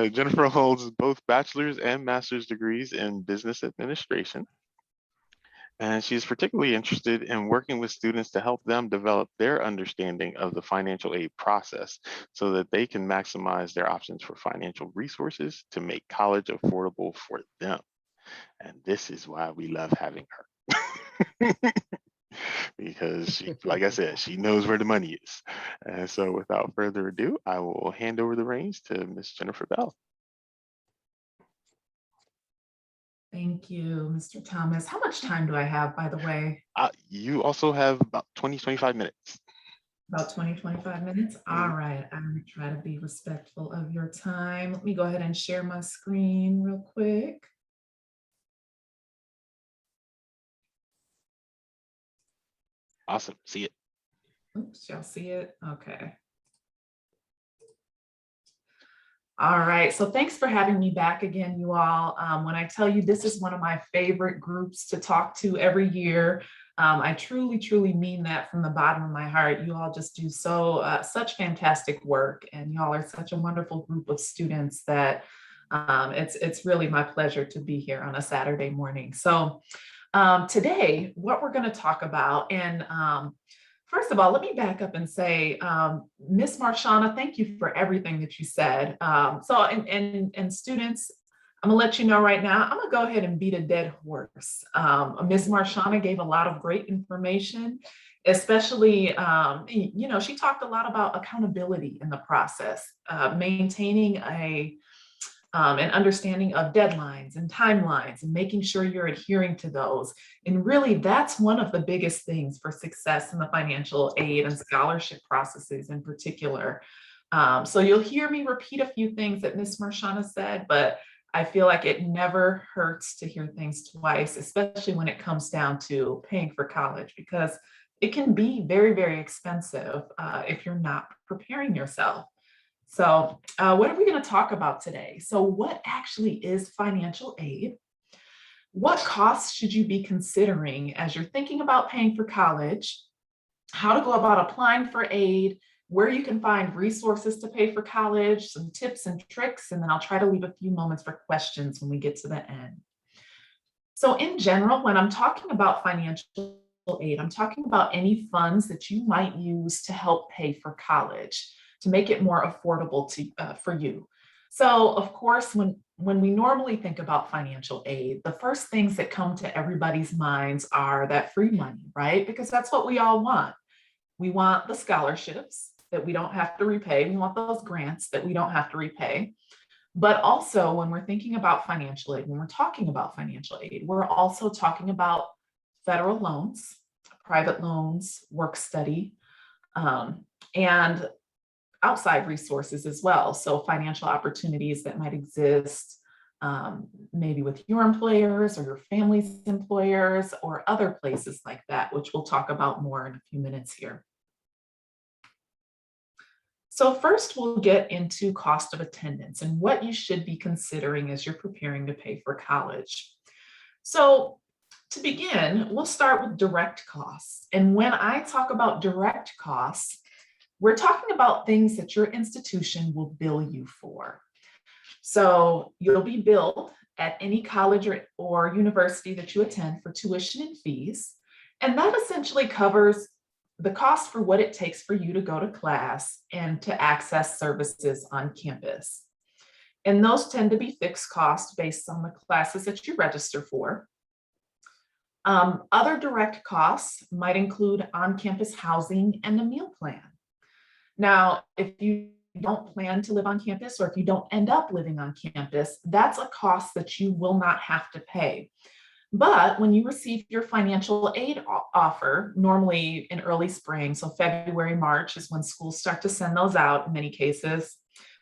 A: Jennifer holds both bachelor's and master's degrees in business administration. And she's particularly interested in working with students to help them develop their understanding of the financial aid process so that they can maximize their options for financial resources to make college affordable for them. And this is why we love having her. Because she, like I said, she knows where the money is. And so without further ado, I will hand over the reins to Miss Jennifer Bell.
I: Thank you, Mr. Thomas. How much time do I have, by the way?
A: You also have about 20-25 minutes.
I: About 20-25 minutes? All right, I'm gonna try to be respectful of your time. Let me go ahead and share my screen real quick.
A: Awesome, see it.
I: Oops, y'all see it? Okay. All right, so thanks for having me back again, you all. When I tell you this is one of my favorite groups to talk to every year, I truly, truly mean that from the bottom of my heart. You all just do such fantastic work, and y'all are such a wonderful group of students that it's really my pleasure to be here on a Saturday morning. So today, what we're going to talk about, and first of all, let me back up and say, Miss Marshana, thank you for everything that you said. And students, I'm gonna let you know right now, I'm gonna go ahead and beat a dead horse. Miss Marshana gave a lot of great information, especially, she talked a lot about accountability in the process, maintaining an understanding of deadlines and timelines and making sure you're adhering to those. And really, that's one of the biggest things for success in the financial aid and scholarship processes in particular. So you'll hear me repeat a few things that Ms. Marshana said, but I feel like it never hurts to hear things twice, especially when it comes down to paying for college, because it can be very, very expensive if you're not preparing yourself. So what are we going to talk about today? So what actually is financial aid? What costs should you be considering as you're thinking about paying for college? How to go about applying for aid, where you can find resources to pay for college, some tips and tricks, and then I'll try to leave a few moments for questions when we get to the end. So in general, when I'm talking about financial aid, I'm talking about any funds that you might use to help pay for college, to make it more affordable for you. So of course, when we normally think about financial aid, the first things that come to everybody's minds are that free money, right? Because that's what we all want. We want the scholarships that we don't have to repay. We want those grants that we don't have to repay. But also when we're thinking about financial aid, when we're talking about financial aid, we're also talking about federal loans, private loans, work study, and outside resources as well. So financial opportunities that might exist maybe with your employers or your family's employers or other places like that, which we'll talk about more in a few minutes here. So first we'll get into cost of attendance and what you should be considering as you're preparing to pay for college. So to begin, we'll start with direct costs. And when I talk about direct costs, we're talking about things that your institution will bill you for. So you'll be billed at any college or university that you attend for tuition and fees. And that essentially covers the cost for what it takes for you to go to class and to access services on campus. And those tend to be fixed costs based on the classes that you register for. Other direct costs might include on-campus housing and a meal plan. Now, if you don't plan to live on campus or if you don't end up living on campus, that's a cost that you will not have to pay. But when you receive your financial aid offer, normally in early spring, so February, March is when schools start to send those out in many cases,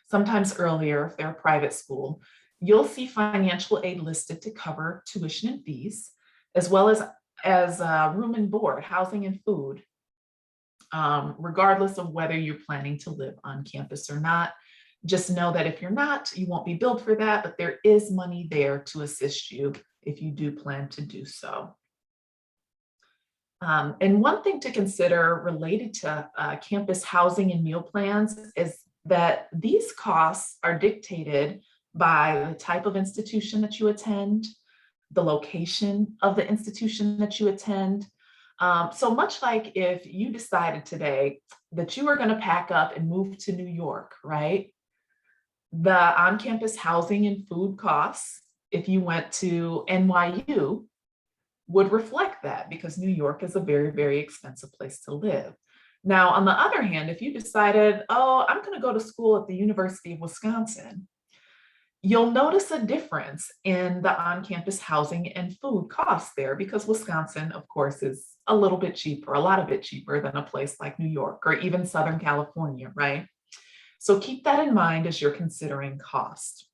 I: sometimes earlier if they're a private school, you'll see financial aid listed to cover tuition and fees, as well as room and board, housing and food, regardless of whether you're planning to live on campus or not. Just know that if you're not, you won't be billed for that, but there is money there to assist you if you do plan to do so. And one thing to consider related to campus housing and meal plans is that these costs are dictated by the type of institution that you attend, the location of the institution that you attend. So much like if you decided today that you are going to pack up and move to New York, right? The on-campus housing and food costs, if you went to NYU, would reflect that, because New York is a very, very expensive place to live. Now, on the other hand, if you decided, oh, I'm going to go to school at the University of Wisconsin, you'll notice a difference in the on-campus housing and food costs there, because Wisconsin, of course, is a little bit cheaper, a lot of it cheaper than a place like New York or even Southern California, right? So keep that in mind as you're considering cost.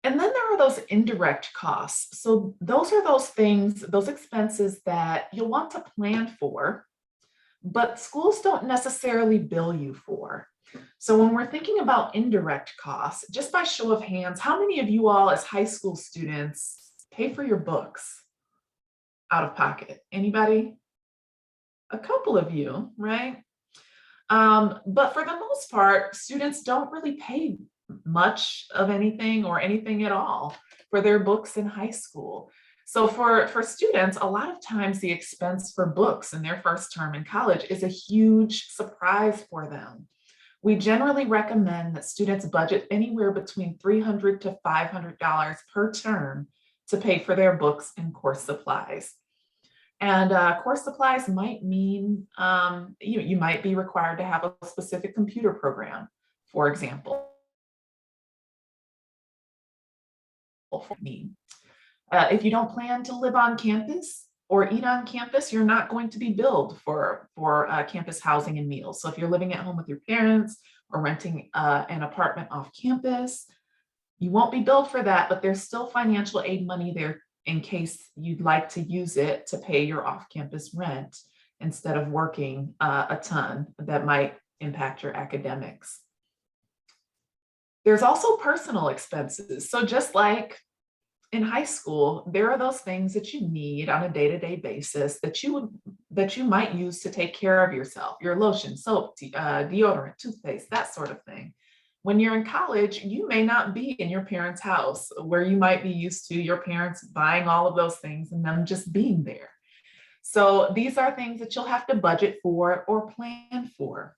I: And then there are those indirect costs. So those are those things, those expenses that you'll want to plan for, but schools don't necessarily bill you for. So when we're thinking about indirect costs, just by show of hands, how many of you all as high school students pay for your books out of pocket? Anybody? A couple of you, right? But for the most part, students don't really pay much of anything or anything at all for their books in high school. So for students, a lot of times the expense for books in their first term in college is a huge surprise for them. We generally recommend that students budget anywhere between $300 to $500 per term to pay for their books and course supplies. And course supplies might mean you might be required to have a specific computer program, for example. If you don't plan to live on campus or eat on campus, you're not going to be billed for campus housing and meals. So if you're living at home with your parents or renting an apartment off campus, you won't be billed for that, but there's still financial aid money there in case you'd like to use it to pay your off-campus rent instead of working a ton that might impact your academics. There's also personal expenses. So just like in high school, there are those things that you need on a day-to-day basis that you might use to take care of yourself, your lotion, soap, deodorant, toothpaste, that sort of thing. When you're in college, you may not be in your parents' house where you might be used to your parents buying all of those things and them just being there. So these are things that you'll have to budget for or plan for.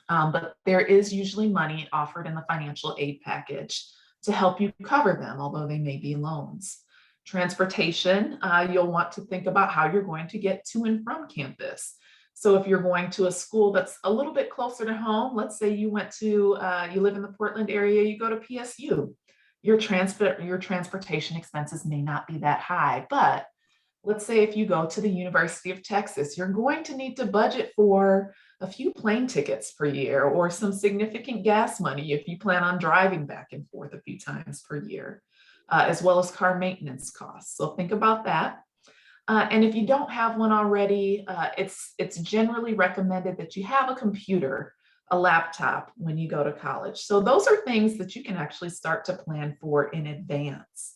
I: But there is usually money offered in the financial aid package to help you cover them, although they may be loans. Transportation, you'll want to think about how you're going to get to and from campus. So if you're going to a school that's a little bit closer to home, let's say you went to, you live in the Portland area, you go to PSU, your transportation expenses may not be that high. But let's say if you go to the University of Texas, you're going to need to budget for a few plane tickets per year or some significant gas money if you plan on driving back and forth a few times per year, as well as car maintenance costs. So think about that. And if you don't have one already, it's generally recommended that you have a computer, a laptop when you go to college. So those are things that you can actually start to plan for in advance.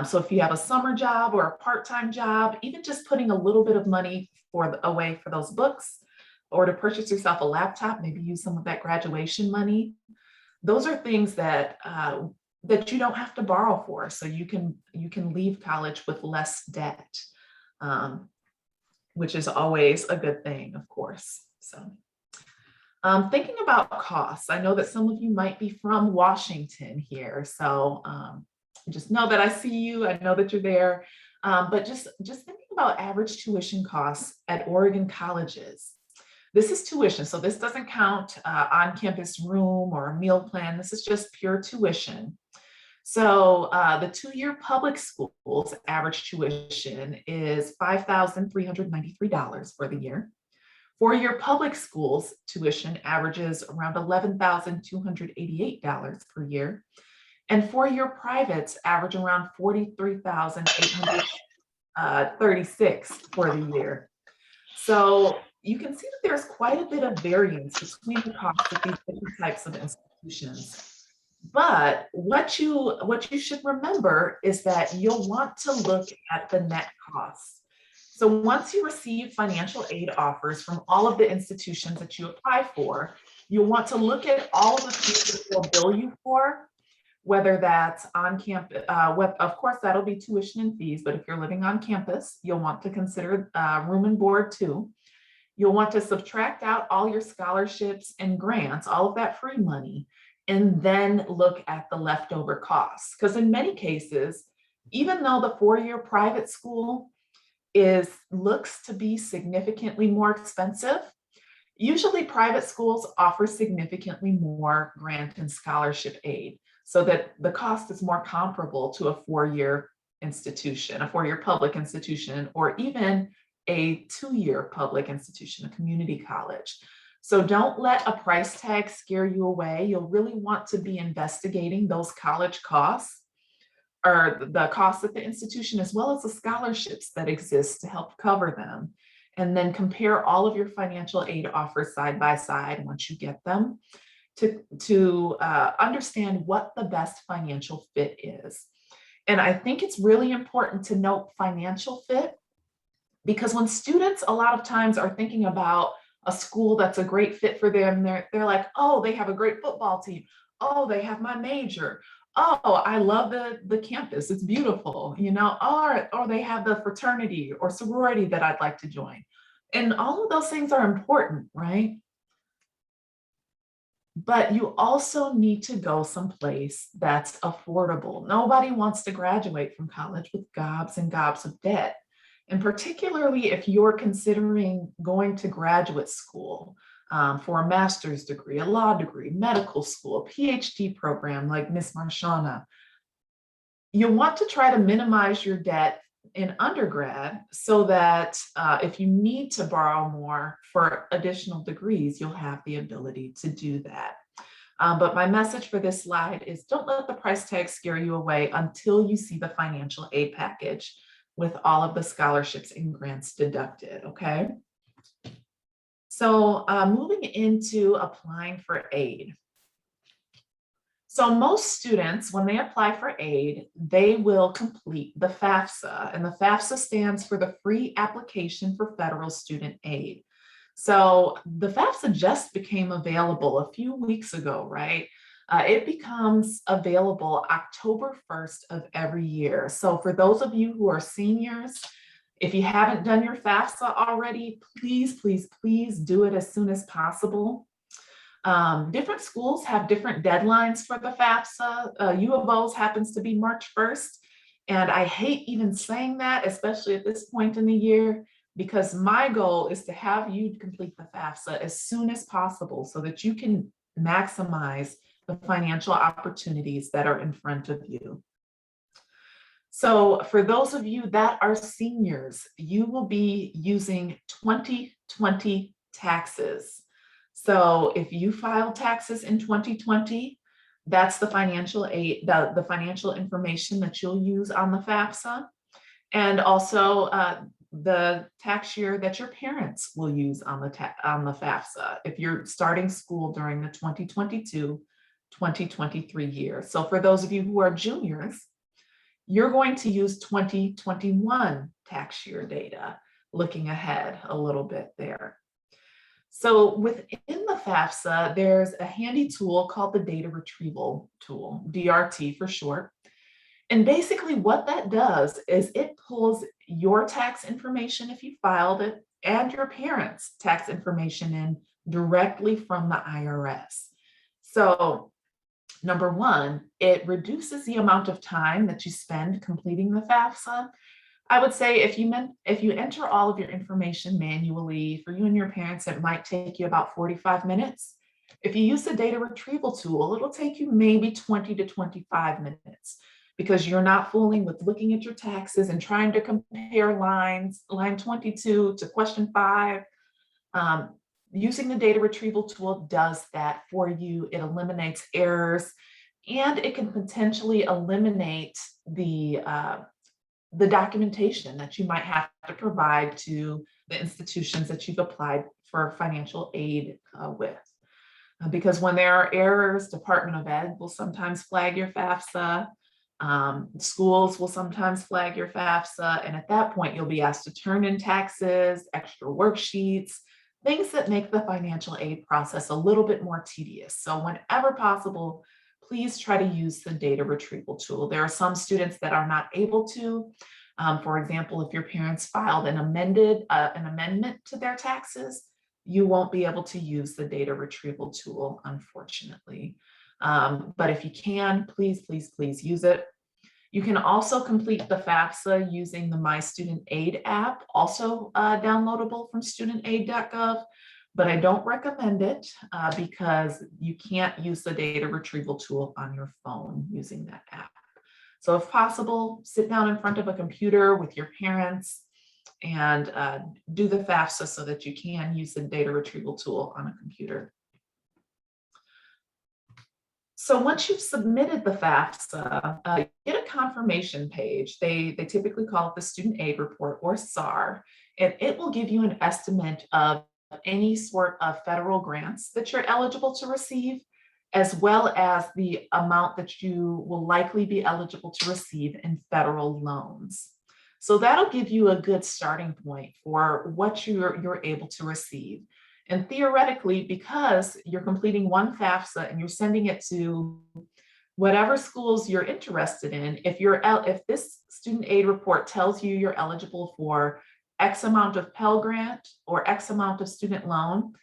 I: So if you have a summer job or a part-time job, even just putting a little bit of money away for those books or to purchase yourself a laptop, maybe use some of that graduation money. Those are things that that you don't have to borrow for. So you can leave college with less debt. Which is always a good thing, of course. So thinking about costs, I know that some of you might be from Washington here. So just know that I see you, I know that you're there, but just thinking about average tuition costs at Oregon colleges. This is tuition, so this doesn't count on-campus room or meal plan. This is just pure tuition. So the two-year public schools average tuition is $5,393 for the year. Four-year public schools tuition averages around $11,288 per year. And four-year privates average around $43,836 for the year. So you can see that there's quite a bit of variance between the costs of these different types of institutions. But what you should remember is that you'll want to look at the net costs. So once you receive financial aid offers from all of the institutions that you apply for, you'll want to look at all of the fees that they'll bill you for, whether that's on campus. Of course, that'll be tuition and fees, but if you're living on campus, you'll want to consider room and board too. You'll want to subtract out all your scholarships and grants, all of that free money, and then look at the leftover costs. Because in many cases, even though the four-year private school looks to be significantly more expensive, usually private schools offer significantly more grant and scholarship aid, so that the cost is more comparable to a four-year institution, a four-year public institution, or even a two-year public institution, a community college. So don't let a price tag scare you away. You'll really want to be investigating those college costs, or the costs at the institution, as well as the scholarships that exist to help cover them. And then compare all of your financial aid offers side by side once you get them to understand what the best financial fit is. And I think it's really important to note financial fit, because when students a lot of times are thinking about a school that's a great fit for them, they're like, oh, they have a great football team. Oh, they have my major. Oh, I love the campus. It's beautiful, you know, or they have the fraternity or sorority that I'd like to join. And all of those things are important, right? But you also need to go someplace that's affordable. Nobody wants to graduate from college with gobs and gobs of debt. And particularly if you're considering going to graduate school for a master's degree, a law degree, medical school, a PhD program like Miss Marshana, you'll want to try to minimize your debt in undergrad so that if you need to borrow more for additional degrees, you'll have the ability to do that. But my message for this slide is don't let the price tag scare you away until you see the financial aid package with all of the scholarships and grants deducted, okay? So moving into applying for aid. So most students, when they apply for aid, they will complete the FAFSA, and the FAFSA stands for the Free Application for Federal Student Aid. So the FAFSA just became available a few weeks ago, right? It becomes available October 1st of every year. So for those of you who are seniors, if you haven't done your FAFSA already, please, please, please do it as soon as possible. Different schools have different deadlines for the FAFSA. U of O's happens to be March 1st. And I hate even saying that, especially at this point in the year, because my goal is to have you complete the FAFSA as soon as possible so that you can maximize the financial opportunities that are in front of you. So for those of you that are seniors, you will be using 2020 taxes. So if you file taxes in 2020, that's the financial aid, the financial information that you'll use on the FAFSA, and also the tax year that your parents will use on the FAFSA if you're starting school during the 2022-2023 year. So for those of you who are juniors, you're going to use 2021 tax year data, looking ahead a little bit there. So within the FAFSA, there's a handy tool called the Data Retrieval Tool, DRT for short. And basically what that does is it pulls your tax information if you filed it and your parents' tax information in directly from the IRS. So number one, it reduces the amount of time that you spend completing the FAFSA. I would say if you enter all of your information manually, for you and your parents, it might take you about 45 minutes. If you use the data retrieval tool, it'll take you maybe 20 to 25 minutes because you're not fooling with looking at your taxes and trying to compare lines, line 22 to question 5. Using the data retrieval tool does that for you. It eliminates errors, and it can potentially eliminate the documentation that you might have to provide to the institutions that you've applied for financial aid with. Because when there are errors, Department of Ed will sometimes flag your FAFSA. Schools will sometimes flag your FAFSA. And at that point, you'll be asked to turn in taxes, extra worksheets, things that make the financial aid process a little bit more tedious. So whenever possible, please try to use the data retrieval tool. There are some students that are not able to. For example, if your parents filed an amendment to their taxes, you won't be able to use the data retrieval tool, unfortunately. But if you can, please, please, please use it. You can also complete the FAFSA using the My Student Aid app, also downloadable from studentaid.gov, but I don't recommend it because you can't use the data retrieval tool on your phone using that app. So if possible, sit down in front of a computer with your parents and do the FAFSA so that you can use the data retrieval tool on a computer. So once you've submitted the FAFSA, you get a confirmation page. They typically call it the Student Aid Report, or SAR, and it will give you an estimate of any sort of federal grants that you're eligible to receive, as well as the amount that you will likely be eligible to receive in federal loans. So that'll give you a good starting point for what you're able to receive. And theoretically, because you're completing one FAFSA and you're sending it to whatever schools you're interested in, if this student aid report tells you you're eligible for X amount of Pell Grant or X amount of student loan,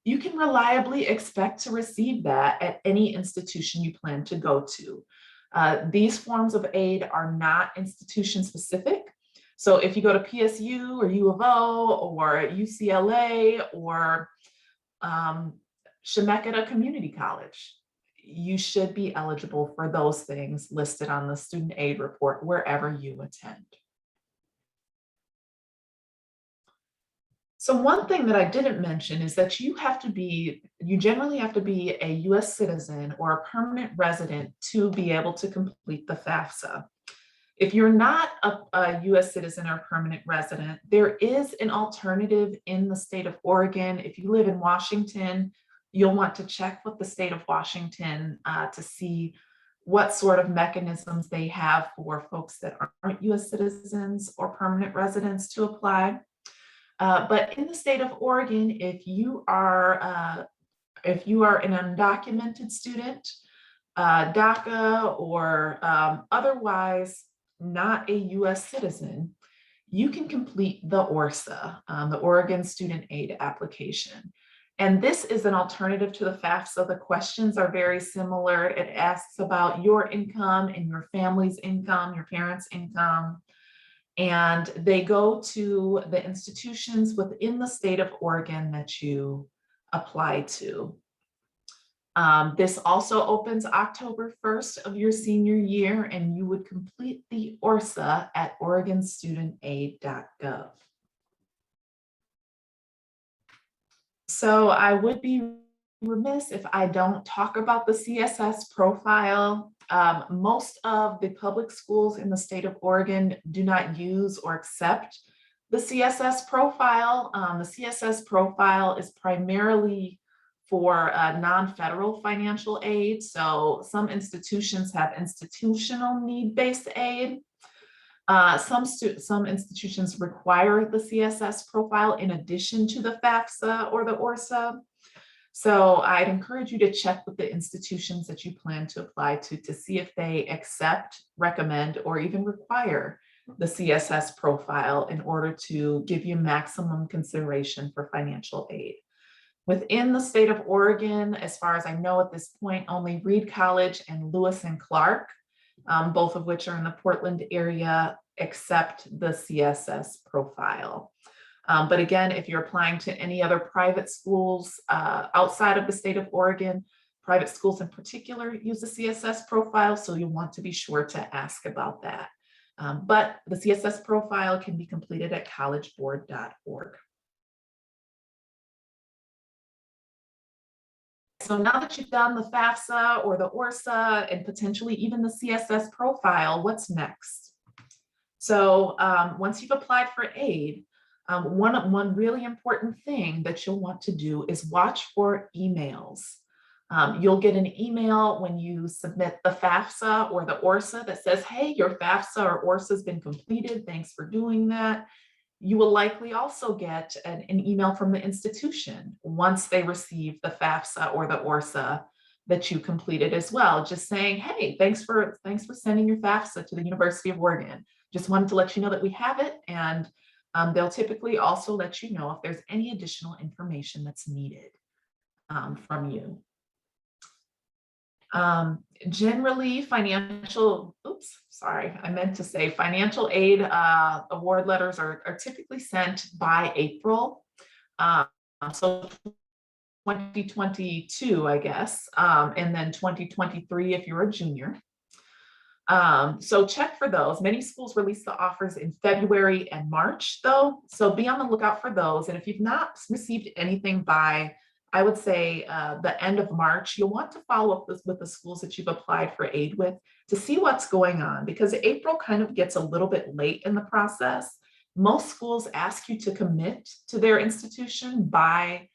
I: you can reliably expect to receive that at any institution you plan to go to. These forms of aid are not institution specific. So if you go to PSU or U of O or UCLA or Chemeketa Community College, you should be eligible for those things listed on the student aid report wherever you attend. So one thing that I didn't mention is that you generally have to be a US citizen or a permanent resident to be able to complete the FAFSA. If you're not a US citizen or permanent resident, there is an alternative in the state of Oregon. If you live in Washington, you'll want to check with the state of Washington to see what sort of mechanisms they have for folks that aren't US citizens or permanent residents to apply. But in the state of Oregon, if you are an undocumented student, DACA, or otherwise not a US citizen, you can complete the ORSA, the Oregon Student Aid Application. And this is an alternative to the FAFSA. The questions are very similar. It asks about your income and your family's income, your parents' income. And they go to the institutions within the state of Oregon that you apply to. This also opens October 1st of your senior year, and you would complete the ORSA at oregonstudentaid.gov. So I would be remiss if I don't talk about the CSS profile. Most of the public schools in the state of Oregon do not use or accept the CSS profile. The CSS profile is primarily for non-federal financial aid. So some institutions have institutional need-based aid. Some institutions require the CSS profile in addition to the FAFSA or the ORSA. So I'd encourage you to check with the institutions that you plan to apply to see if they accept, recommend, or even require the CSS profile in order to give you maximum consideration for financial aid. Within the state of Oregon, as far as I know at this point, only Reed College and Lewis and Clark, both of which are in the Portland area, accept the CSS profile. But again, if you're applying to any other private schools outside of the state of Oregon, private schools in particular use the CSS profile, so you want to be sure to ask about that. But the CSS profile can be completed at collegeboard.org. So now that you've done the FAFSA or the ORSA and potentially even the CSS profile, what's next? So once you've applied for aid, one really important thing that you'll want to do is watch for emails. You'll get an email when you submit the FAFSA or the ORSA that says, hey, your FAFSA or ORSA has been completed. Thanks for doing that. You will likely also get an email from the institution once they receive the FAFSA or the ORSA that you completed as well, just saying, hey, thanks for sending your FAFSA to the University of Oregon. Just wanted to let you know that we have it, and they'll typically also let you know if there's any additional information that's needed from you. Generally, financial aid award letters are typically sent by April. So 2022, I guess, and then 2023 if you're a junior. So check for those. Many schools release the offers in February and March, though, so be on the lookout for those. And if you've not received anything by, I would say, the end of March, you'll want to follow up with the schools that you've applied for aid with to see what's going on, because April kind of gets a little bit late in the process. Most schools ask you to commit to their institution by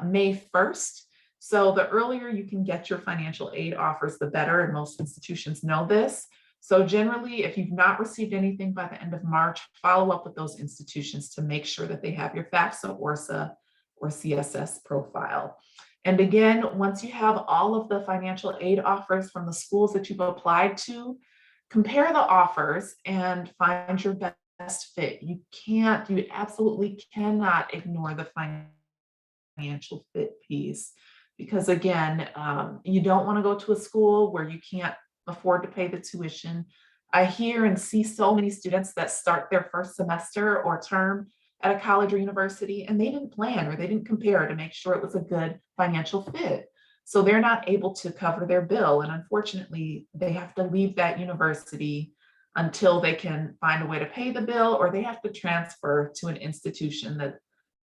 I: May 1st. So the earlier you can get your financial aid offers, the better, and most institutions know this. So generally, if you've not received anything by the end of March, follow up with those institutions to make sure that they have your FAFSA, ORSA, or CSS profile. And again, once you have all of the financial aid offers from the schools that you've applied to, compare the offers and find your best fit. You absolutely cannot ignore the financial fit piece, because again, you don't want to go to a school where you can't afford to pay the tuition. I hear and see so many students that start their first semester or term at a college or university, and they didn't plan or they didn't compare to make sure it was a good financial fit. So they're not able to cover their bill. And unfortunately, they have to leave that university until they can find a way to pay the bill, or they have to transfer to an institution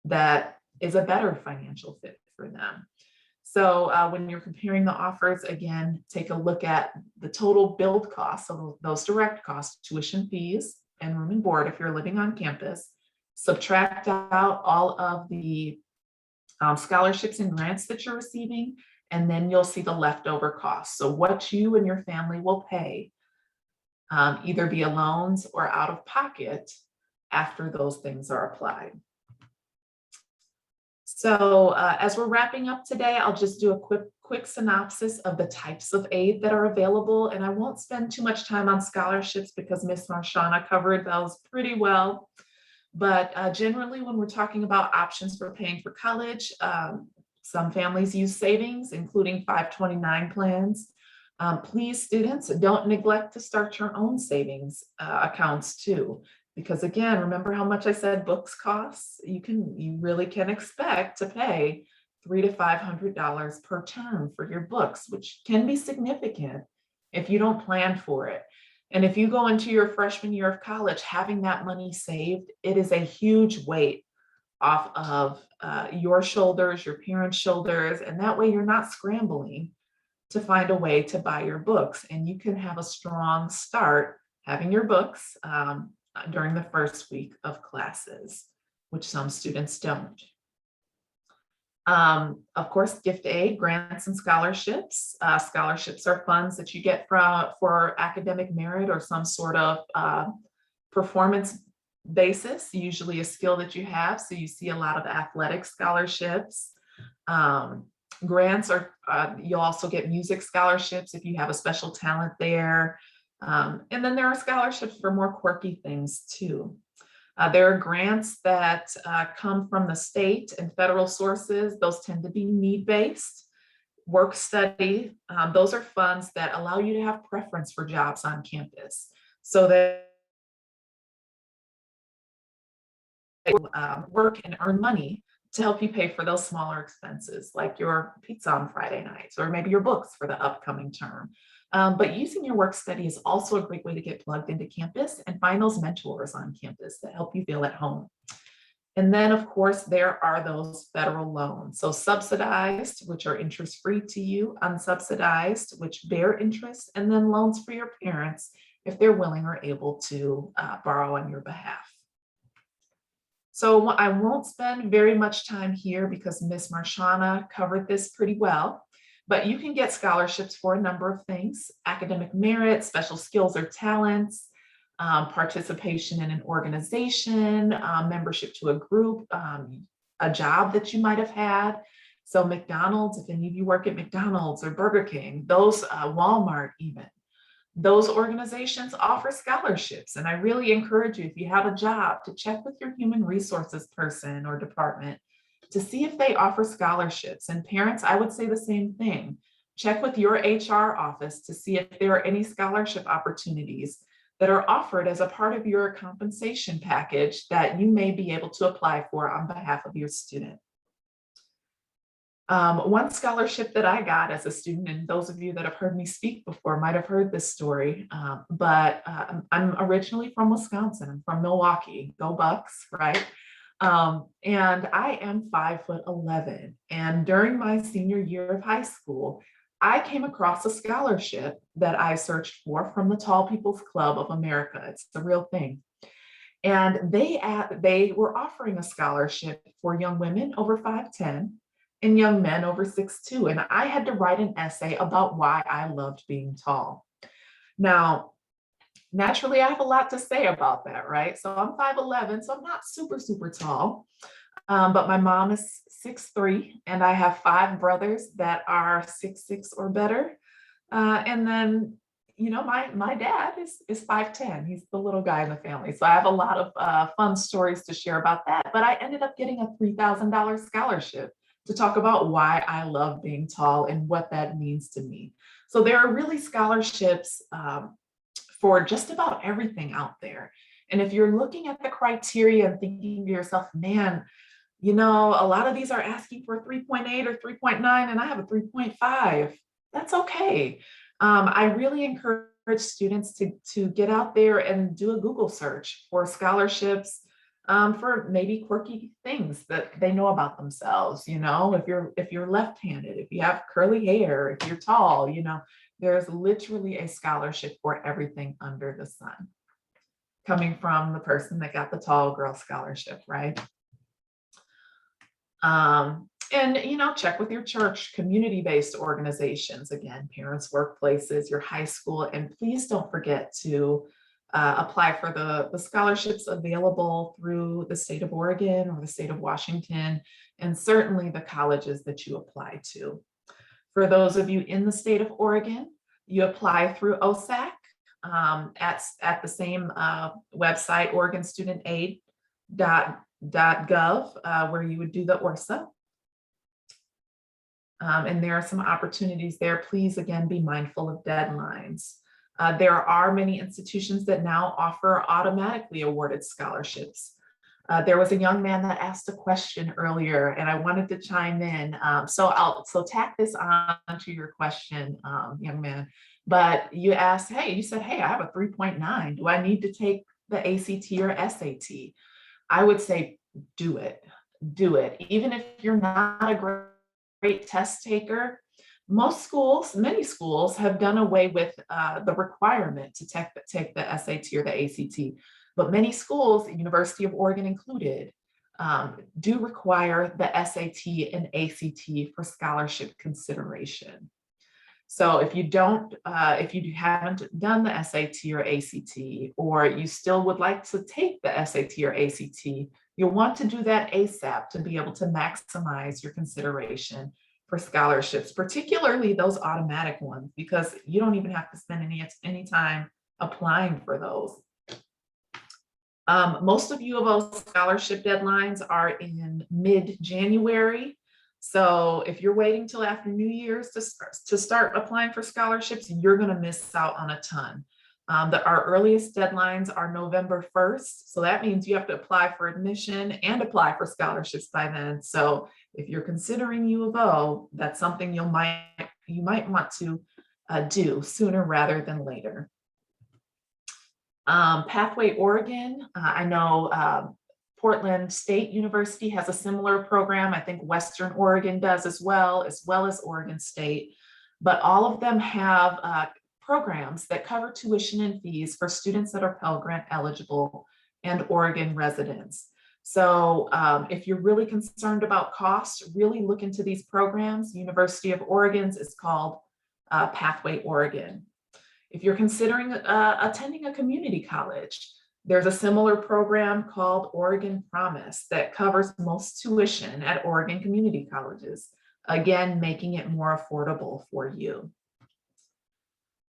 I: that is a better financial fit for them. So when you're comparing the offers, again, take a look at the total billed costs, so those direct costs, tuition fees, and room and board if you're living on campus. Subtract out all of the scholarships and grants that you're receiving, and then you'll see the leftover costs. So what you and your family will pay, either via loans or out of pocket after those things are applied. So as we're wrapping up today, I'll just do a quick synopsis of the types of aid that are available. And I won't spend too much time on scholarships because Ms. Marshana covered those pretty well. But generally, when we're talking about options for paying for college, some families use savings, including 529 plans. Please, students, don't neglect to start your own savings accounts too. Because again, remember how much I said books costs? You really can expect to pay $300 to $500 per term for your books, which can be significant if you don't plan for it. And if you go into your freshman year of college, having that money saved, it is a huge weight off of your shoulders, your parents' shoulders, and that way you're not scrambling to find a way to buy your books. And you can have a strong start having your books during the first week of classes, which some students don't. Of course, gift aid, grants, and scholarships. Scholarships are funds that you get for academic merit or some sort of performance basis, usually a skill that you have. So you see a lot of athletic scholarships. Grants are, you'll also get music scholarships if you have a special talent there. And then there are scholarships for more quirky things too. There are grants that come from the state and federal sources. Those tend to be need-based. Work study, those are funds that allow you to have preference for jobs on campus. So that work and earn money to help you pay for those smaller expenses, like your pizza on Friday nights, or maybe your books for the upcoming term. But using your work study is also a great way to get plugged into campus and find those mentors on campus that help you feel at home. And then, of course, there are those federal loans. So subsidized, which are interest-free to you, unsubsidized, which bear interest, and then loans for your parents if they're willing or able to borrow on your behalf. So I won't spend very much time here because Ms. Marshana covered this pretty well. But you can get scholarships for a number of things: academic merit, special skills or talents, participation in an organization, membership to a group, a job that you might have had. So McDonald's, if any of you work at McDonald's or Burger King, those, Walmart even, those organizations offer scholarships. And I really encourage you, if you have a job, to check with your human resources person or department to see if they offer scholarships. And parents, I would say the same thing. Check with your HR office to see if there are any scholarship opportunities that are offered as a part of your compensation package that you may be able to apply for on behalf of your student. One scholarship that I got as a student, and those of you that have heard me speak before might have heard this story, but I'm originally from Wisconsin. I'm from Milwaukee. Go Bucks, right? And I am 5'11". And during my senior year of high school, I came across a scholarship that I searched for from the Tall People's Club of America. It's the real thing. And they were offering a scholarship for young women over 5'10" and young men over 6'2". And I had to write an essay about why I loved being tall. Now, naturally, I have a lot to say about that, right? So I'm 5'11", so I'm not super, super tall. But my mom is 6'3", and I have 5 brothers that are 6'6" or better. And then, you know, my dad is 5'10". He's the little guy in the family. So I have a lot of fun stories to share about that. But I ended up getting a $3,000 scholarship to talk about why I love being tall and what that means to me. So there are really scholarships for just about everything out there. And if you're looking at the criteria and thinking to yourself, man, you know, a lot of these are asking for 3.8 or 3.9, and I have a 3.5. That's okay. I really encourage students to get out there and do a Google search for scholarships for maybe quirky things that they know about themselves. You know, if you're left-handed, if you have curly hair, if you're tall, you know, there's literally a scholarship for everything under the sun, coming from the person that got the tall girl scholarship, right? And, you know, check with your church, community-based organizations, again, parents, workplaces, your high school, and please don't forget to apply for the scholarships available through the state of Oregon or the state of Washington, and certainly the colleges that you apply to. For those of you in the state of Oregon, you apply through OSAC at the same website, oregonstudentaid.gov, where you would do the ORSA. And there are some opportunities there. Please, again, be mindful of deadlines. There are many institutions that now offer automatically awarded scholarships. There was a young man that asked a question earlier, and I wanted to chime in. So tack this on to your question, young man. But you asked, you said, hey, I have a 3.9. Do I need to take the ACT or SAT? I would say do it. Do it. Even if you're not a great test taker, many schools have done away with the requirement to take the SAT or the ACT. But many schools, University of Oregon included, do require the SAT and ACT for scholarship consideration. So if you haven't done the SAT or ACT, or you still would like to take the SAT or ACT, you'll want to do that ASAP to be able to maximize your consideration for scholarships, particularly those automatic ones, because you don't even have to spend any time applying for those. Most of you of those scholarship deadlines are in mid-January. So if you're waiting till after New Year's to start applying for scholarships, you're going to miss out on a ton. Our earliest deadlines are November 1st. So that means you have to apply for admission and apply for scholarships by then. So if you're considering U of O, that's something you might want to do sooner rather than later. Pathway Oregon, I know Portland State University has a similar program. I think Western Oregon does as well as Oregon State, but all of them have programs that cover tuition and fees for students that are Pell Grant eligible and Oregon residents. So if you're really concerned about cost, really look into these programs. University of Oregon's is called Pathway Oregon. If you're considering attending a community college, there's a similar program called Oregon Promise that covers most tuition at Oregon community colleges, again, making it more affordable for you.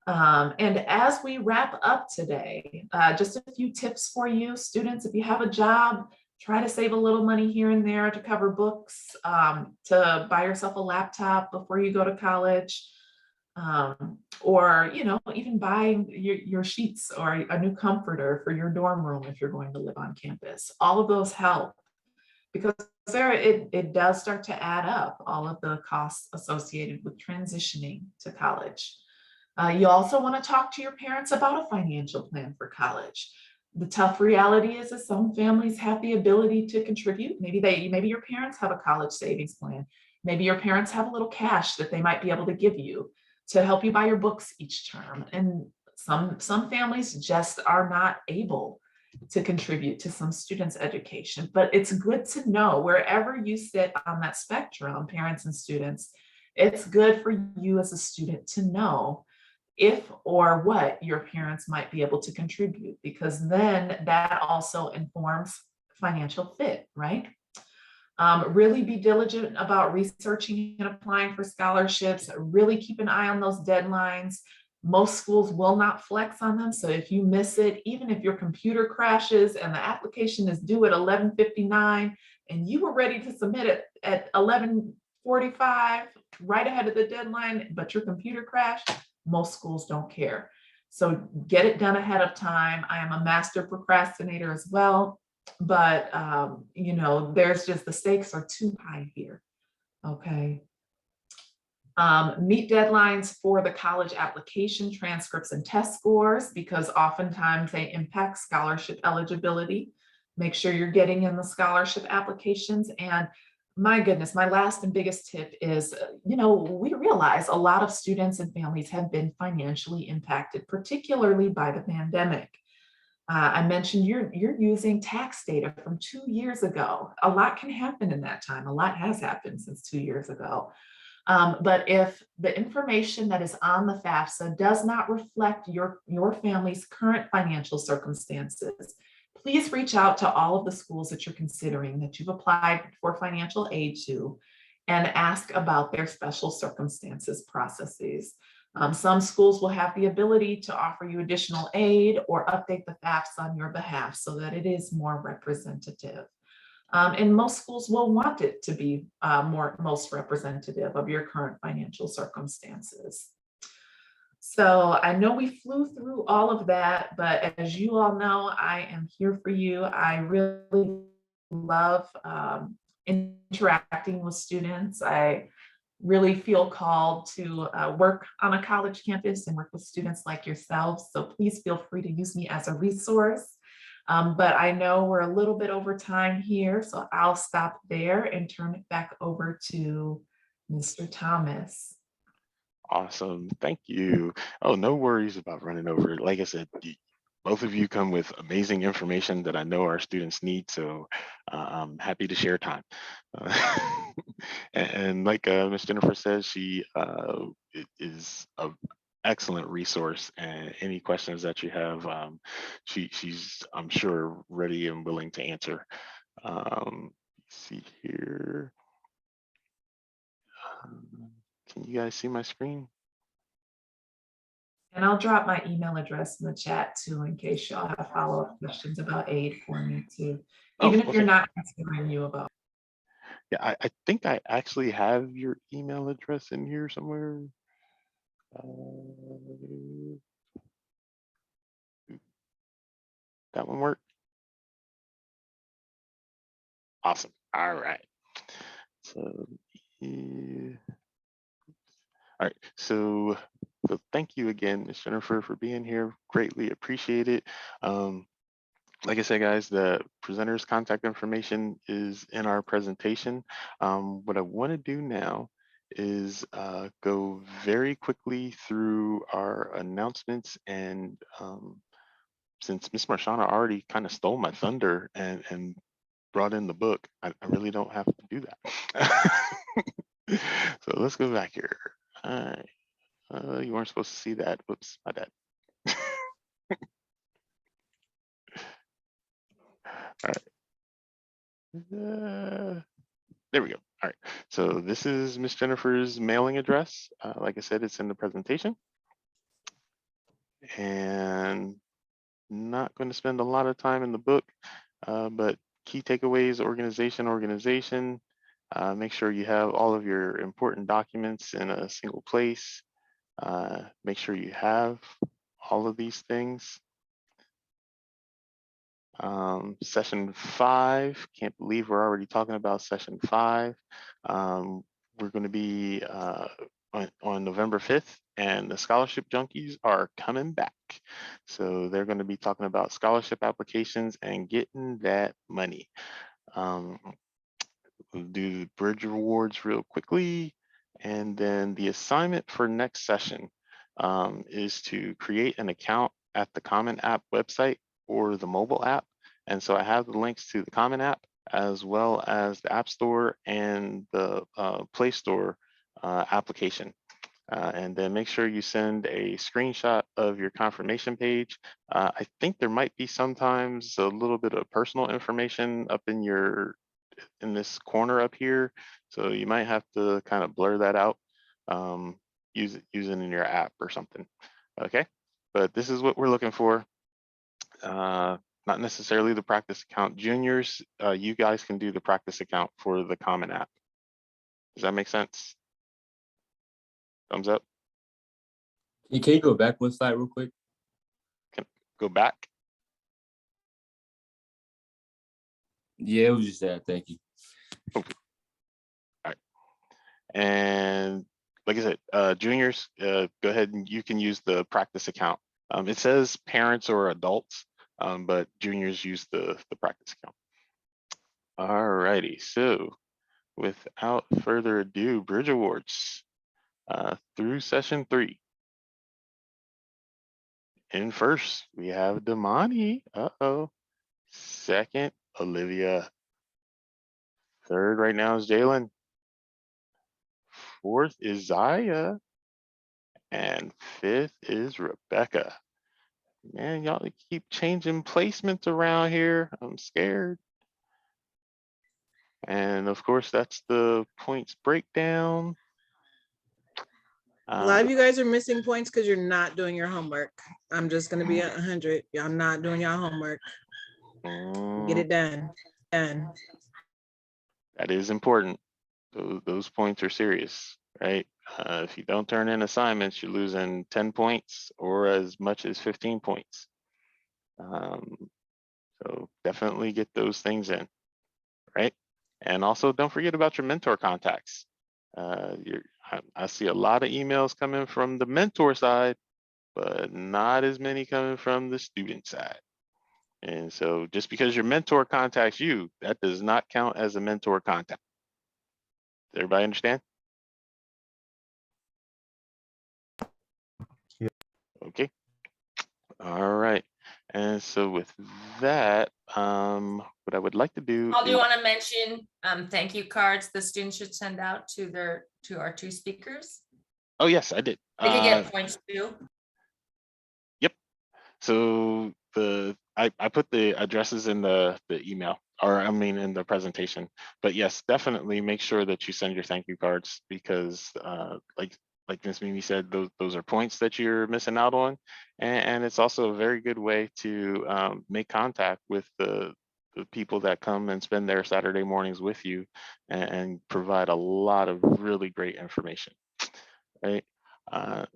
I: And as we wrap up today, just a few tips for you, students. If you have a job, try to save a little money here and there to cover books, to buy yourself a laptop before you go to college. Or, you know, even buy your sheets or a new comforter for your dorm room if you're going to live on campus. All of those help, because it does start to add up, all of the costs associated with transitioning to college. You also want to talk to your parents about a financial plan for college. The tough reality is that some families have the ability to contribute. Maybe your parents have a college savings plan. Maybe your parents have a little cash that they might be able to give you to help you buy your books each term. And some families just are not able to contribute to some students' education. But it's good to know, wherever you sit on that spectrum, parents and students, it's good for you as a student to know if or what your parents might be able to contribute, because then that also informs financial fit, right? Really be diligent about researching and applying for scholarships. Really keep an eye on those deadlines. Most schools will not flex on them. So if you miss it, even if your computer crashes and the application is due at 11:59 and you were ready to submit it at 11:45, right ahead of the deadline, but your computer crashed, most schools don't care. So get it done ahead of time. I am a master procrastinator as well. But, you know, there's just, the stakes are too high here, okay? Meet deadlines for the college application transcripts and test scores, because oftentimes they impact scholarship eligibility. Make sure you're getting in the scholarship applications. And my goodness, my last and biggest tip is, you know, we realize a lot of students and families have been financially impacted, particularly by the pandemic. I mentioned you're using tax data from 2 years ago. A lot can happen in that time. A lot has happened since 2 years ago. But if the information that is on the FAFSA does not reflect your family's current financial circumstances, please reach out to all of the schools that you're considering, that you've applied for financial aid to, and ask about their special circumstances processes. Some schools will have the ability to offer you additional aid or update the FAFSA on your behalf so that it is more representative. And most schools will want it to be most representative of your current financial circumstances. So I know we flew through all of that, but as you all know, I am here for you. I really love interacting with students. I really feel called to work on a college campus and work with students like yourselves. So please feel free to use me as a resource. But I know we're a little bit over time here, so I'll stop there and turn it back over to Mr. Thomas.
A: Awesome. Thank you. Oh, no worries about running over. Like I said, both of you come with amazing information that I know our students need, so I'm happy to share time. And like Ms. Jennifer says, she is an excellent resource, and any questions that you have, she's, I'm sure, ready and willing to answer. Let's see here. Can you guys see my screen?
I: And I'll drop my email address in the chat too, in case y'all have follow-up questions about aid for me too. Even if you're not considering you about.
A: Yeah, I think I actually have your email address in here somewhere. That one work? Awesome. All right. So, yeah. All right. So thank you again, Ms. Jennifer, for being here. Greatly appreciate it. Like I said, guys, the presenter's contact information is in our presentation. What I want to do now is go very quickly through our announcements, and since Ms. Marshana already kind of stole my thunder and brought in the book, I really don't have to do that. So let's go back here. All right. You weren't supposed to see that. Whoops, my bad. All right. There we go. All right. So this is Miss Jennifer's mailing address. Like I said, it's in the presentation. And not going to spend a lot of time in the book, but key takeaways: organization. Make sure you have all of your important documents in a single place. Make sure you have all of these things. Session 5, can't believe we're already talking about session 5. We're going to be on November 5th, and the scholarship junkies are coming back. So they're going to be talking about scholarship applications and getting that money. We'll do the bridge rewards real quickly. And then the assignment for next session is to create an account at the Common App website or the mobile app. And so I have the links to the Common App as well as the App Store and the Play Store application. And then make sure you send a screenshot of your confirmation page. I think there might be sometimes a little bit of personal information up in this corner up here. So you might have to kind of blur that out, use it in your app or something. Okay, but this is what we're looking for. Not necessarily the practice account. Juniors, you guys can do the practice account for the Common App. Does that make sense? Thumbs up.
G: Can you go back one slide real quick?
A: Go back.
G: Yeah, it was just that. Thank you.
A: Okay. All right. And like I said, juniors, go ahead and you can use the practice account. It says parents or adults, but juniors use the practice account. All righty. So without further ado, Bridge Awards through session 3. In first, we have Damani. Second, Olivia. Third right now is Jalen. Fourth is Zaya. And fifth is Rebecca. Man, y'all keep changing placements around here. I'm scared. And of course, that's the points breakdown.
J: A lot of you guys are missing points because you're not doing your homework. I'm just going to be at 100. Y'all not doing your homework. Get it done. Done.
A: That is important. Those points are serious, right? If you don't turn in assignments, you're losing 10 points or as much as 15 points. So definitely get those things in, right? And also don't forget about your mentor contacts. I see a lot of emails coming from the mentor side, but not as many coming from the student side. And so just because your mentor contacts you, that does not count as a mentor contact. Does everybody understand?
C: Yeah.
A: Okay. All right. And so with that, what I would like to do
K: Paul, do you
A: is-
K: want to mention thank you cards the students should send out to our 2 speakers?
A: Oh yes, I did.
K: They could get points too.
A: Yep. So I put the addresses in the email, or I mean in the presentation. But yes, definitely make sure that you send your thank you cards, because like Ms. Mimi said, those are points that you're missing out on, and it's also a very good way to make contact with the people that come and spend their Saturday mornings with you, and provide a lot of really great information, right?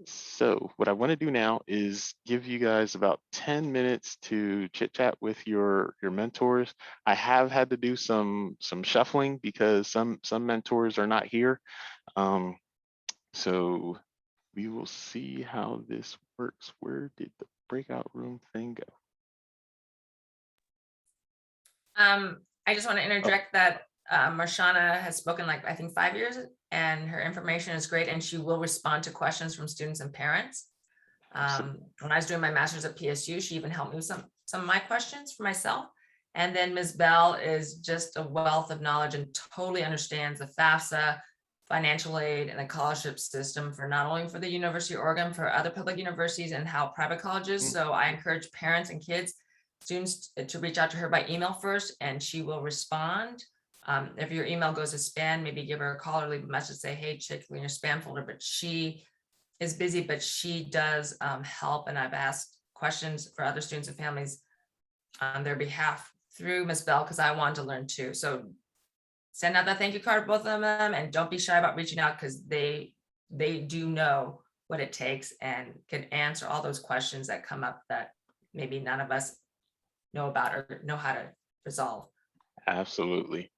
A: So what I want to do now is give you guys about 10 minutes to chit chat with your mentors. I have had to do some shuffling because some mentors are not here. So we will see how this works. Where did the breakout room thing go?
K: I just want to interject that Marshana has spoken like I think 5 years, and her information is great, and she will respond to questions from students and parents. When I was doing my master's at PSU, she even helped me with some of my questions for myself. And then Ms. Bell is just a wealth of knowledge and totally understands the FAFSA, financial aid, and the scholarship system for not only for the University of Oregon, for other public universities and how private colleges. So I encourage parents and kids, students to reach out to her by email first, and she will respond. If your email goes to spam, maybe give her a call or leave a message, say, hey, check in your spam folder, but she is busy, but she does help. And I've asked questions for other students and families on their behalf through Ms. Bell, because I wanted to learn too. So send out that thank you card, both of them, and don't be shy about reaching out, because they do know what it takes and can answer all those questions that come up that maybe none of us know about or know how to resolve.
A: Absolutely.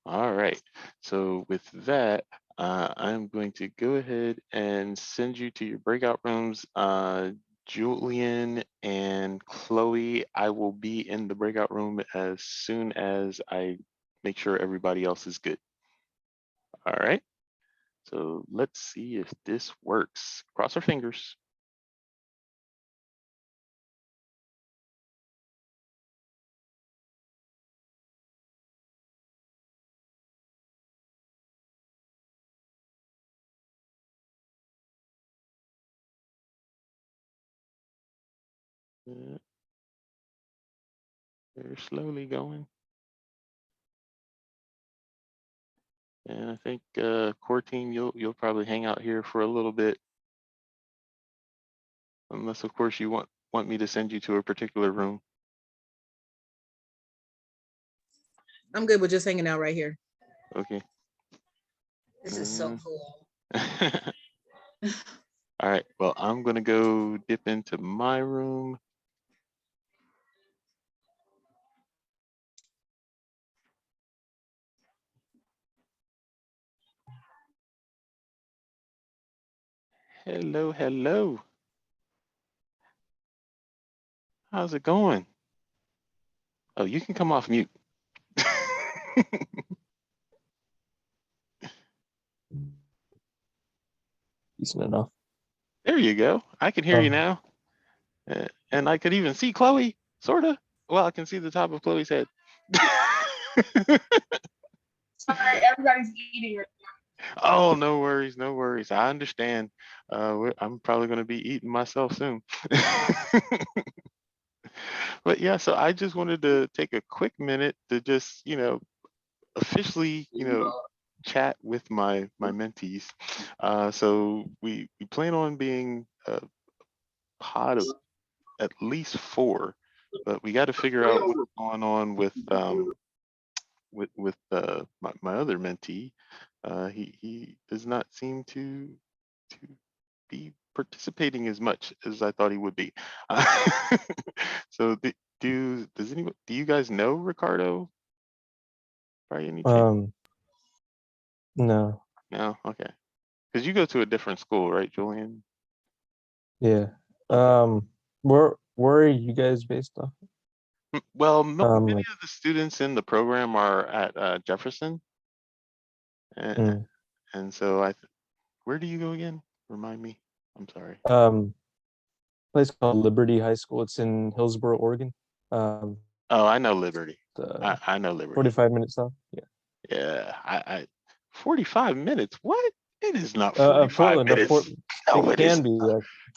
A: All right. So with that, I'm going to go ahead and send you to your breakout rooms. Julian and Chloe, I will be in the breakout room as soon as I make sure everybody else is good. All right. So let's see if this works. Cross our fingers. They're slowly going. And I think core team, you'll probably hang out here for a little bit. Unless of course you want me to send you to a particular room.
J: I'm good with just hanging out right here.
A: Okay.
H: This is so cool.
A: All right, well, I'm gonna go dip into my room. Hello, hello. How's it going? Oh, you can come off mute.
L: Decent enough.
A: There you go. I can hear you now. And I could even see Chloe, sort of. Well, I can see the top of Chloe's head.
I: Sorry, everybody's eating right now.
A: Oh, no worries, no worries. I understand. I'm probably going to be eating myself soon. But yeah, so I just wanted to take a quick minute to just, officially, chat with my mentees. So we plan on being a pod of at least 4, but we got to figure out what's going on with my other mentee. He does not seem to be participating as much as I thought he would be. So do you guys know Ricardo by any chance?
L: No.
A: No, okay. Because you go to a different school, right, Julian?
L: Yeah. Where are you guys based off?
A: Well, many of the students in the program are at Jefferson, and so where do you go again? Remind me. I'm sorry.
L: Place called Liberty High School. It's in Hillsboro, Oregon.
A: Oh, I know Liberty. I know Liberty.
L: 45 minutes off. Yeah.
A: Yeah. I 45 minutes. What? It is not 45
L: Portland.
A: minutes. No,
L: it can be.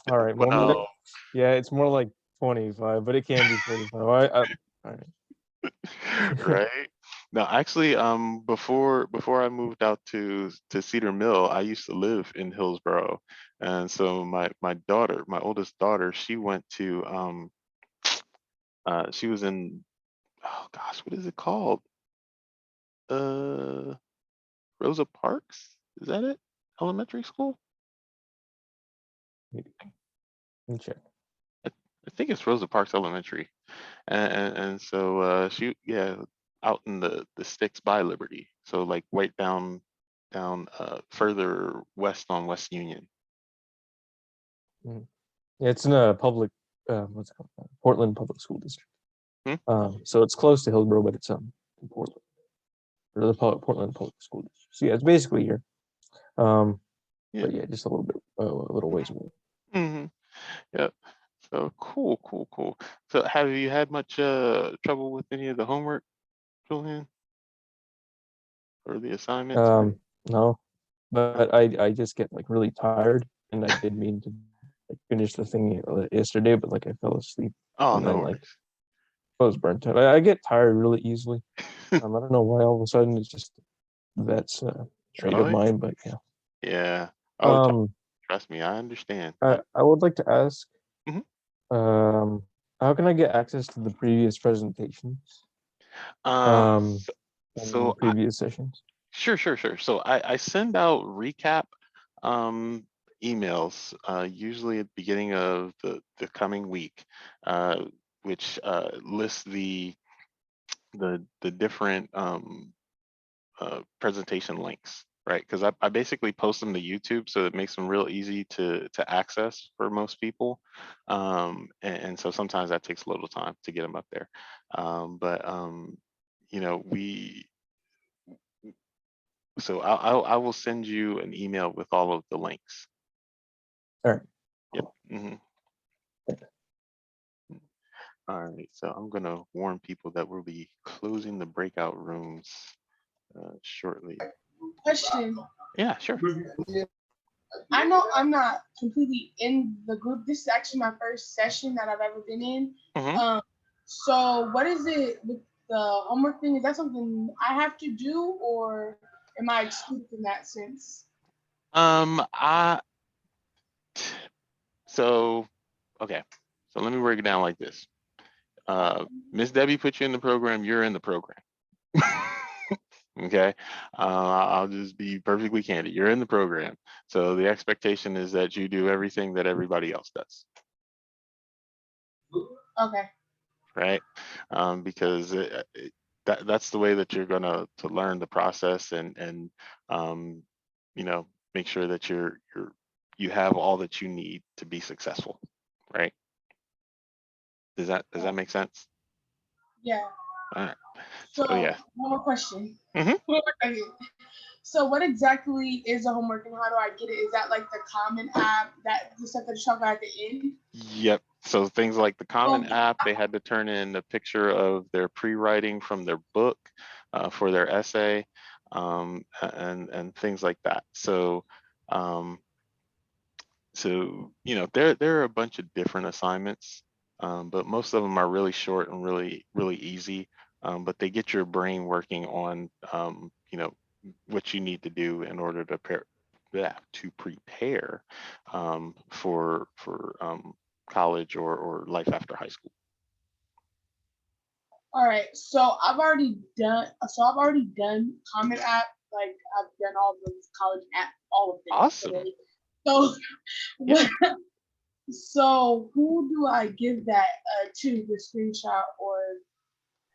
L: All right.
A: Well, no.
L: Yeah, it's more like 25, but it can be 45. All right.
A: Right. No, actually, before I moved out to Cedar Mill, I used to live in Hillsboro, and so my oldest daughter, she went to she was in, oh gosh, what is it called? Rosa Parks, is that it? Elementary school?
L: Maybe. Let me check.
A: I think it's Rosa Parks Elementary, and so she out in the sticks by Liberty, so like right down further west on West Union.
L: Yeah, it's in a public what's it called? Portland Public School District. So it's close to Hillsboro, but it's in Portland, or the Portland Public School District. So yeah, it's basically here. But yeah, just a little ways away.
A: Yeah. So cool. So have you had much trouble with any of the homework, Julian? Or the assignments?
L: No, but I just get like really tired, and I did mean to like, finish the thing yesterday, but like I fell asleep.
A: Oh,
L: and
A: no
L: then
A: worries.
L: like I was burnt out. I get tired really easily. I don't know why all of a sudden it's just that's a trait of
A: Really?
L: mine, but yeah.
A: Yeah. Oh,
L: Um,
A: trust me, I understand.
L: I would like to ask,
A: Mhm.
L: how can I get access to the previous presentations?
A: Um,
L: From
A: so
L: previous sessions.
A: Sure. So I send out recap emails usually at the beginning of the coming week, which lists the different presentation links, right? Because I basically post them to YouTube, so it makes them real easy to access for most people. And so sometimes that takes a little time to get them up there. But you know, so I will send you an email with all of the links.
L: All right.
A: Yep. Mhm. All right. So I'm gonna warn people that we'll be closing the breakout rooms shortly.
M: Question.
A: Yeah, sure.
M: I know I'm not completely in the group. This is actually my first session that I've ever been in.
A: Mhm.
M: So what is it with the homework thing? Is that something I have to do, or am I excluded in that sense?
A: So okay. So let me break it down like this. Miss Debbie put you in the program, you're in the program. Okay. I'll just be perfectly candid. You're in the program. So the expectation is that you do everything that everybody else does.
M: Okay.
A: Right. Because that's the way that you're gonna to learn the process and you know, make sure that you have all that you need to be successful. Right. Does that make sense?
M: Yeah.
A: All right.
M: So
A: So yeah.
M: one more question.
A: Mhm.
M: So what exactly is a homework and how do I get it? Is that like the Common App, that the stuff that you talk about at the end?
A: Yep. So things like the Common App, they had to turn in a picture of their pre-writing from their book for their essay, and things like that. So you know, there are a bunch of different assignments, but most of them are really short and really easy. But they get your brain working on you know, what you need to do in order to prepare for college or life after high school.
M: All right. So I've already done Common App. Like I've done all those college app, all of them.
A: Awesome.
M: Today. So
A: Yeah.
M: So who do I give that to, the screenshot, or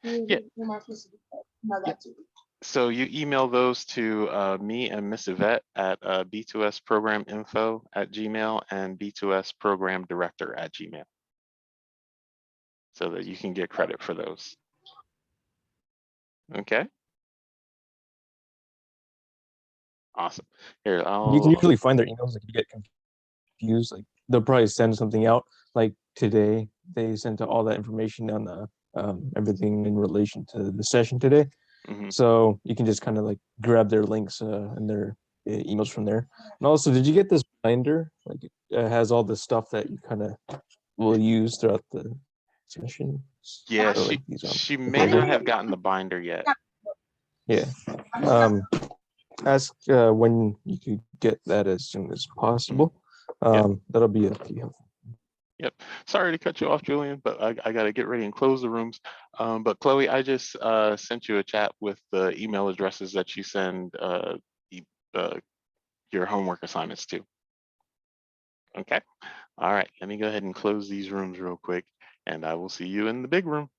M: who am I supposed to email that to?
A: So you email those to me and Miss Yvette at b2sprograminfo@gmail and b2sprogramdirector@gmail, so that you can get credit for those. Okay. Awesome. Here,
L: You can usually find their emails if you get confused. Like they'll probably send something out. Like today, they sent out all that information on the everything in relation to the session today.
A: Mhm.
L: So you can just kind of like grab their links and their emails from there. And also, did you get this binder? Like it has all the stuff that you kind of will use throughout the session.
A: Yeah,
L: So, like,
A: she may not have gotten the binder yet.
L: Yeah. Ask when you could get that as soon as possible. That'll be a key help.
A: Yep. Sorry to cut you off, Julian, but I got to get ready and close the rooms. But Chloe, I just sent you a chat with the email addresses that you send your homework assignments to. Okay. All right. Let me go ahead and close these rooms real quick, and I will see you in the big room.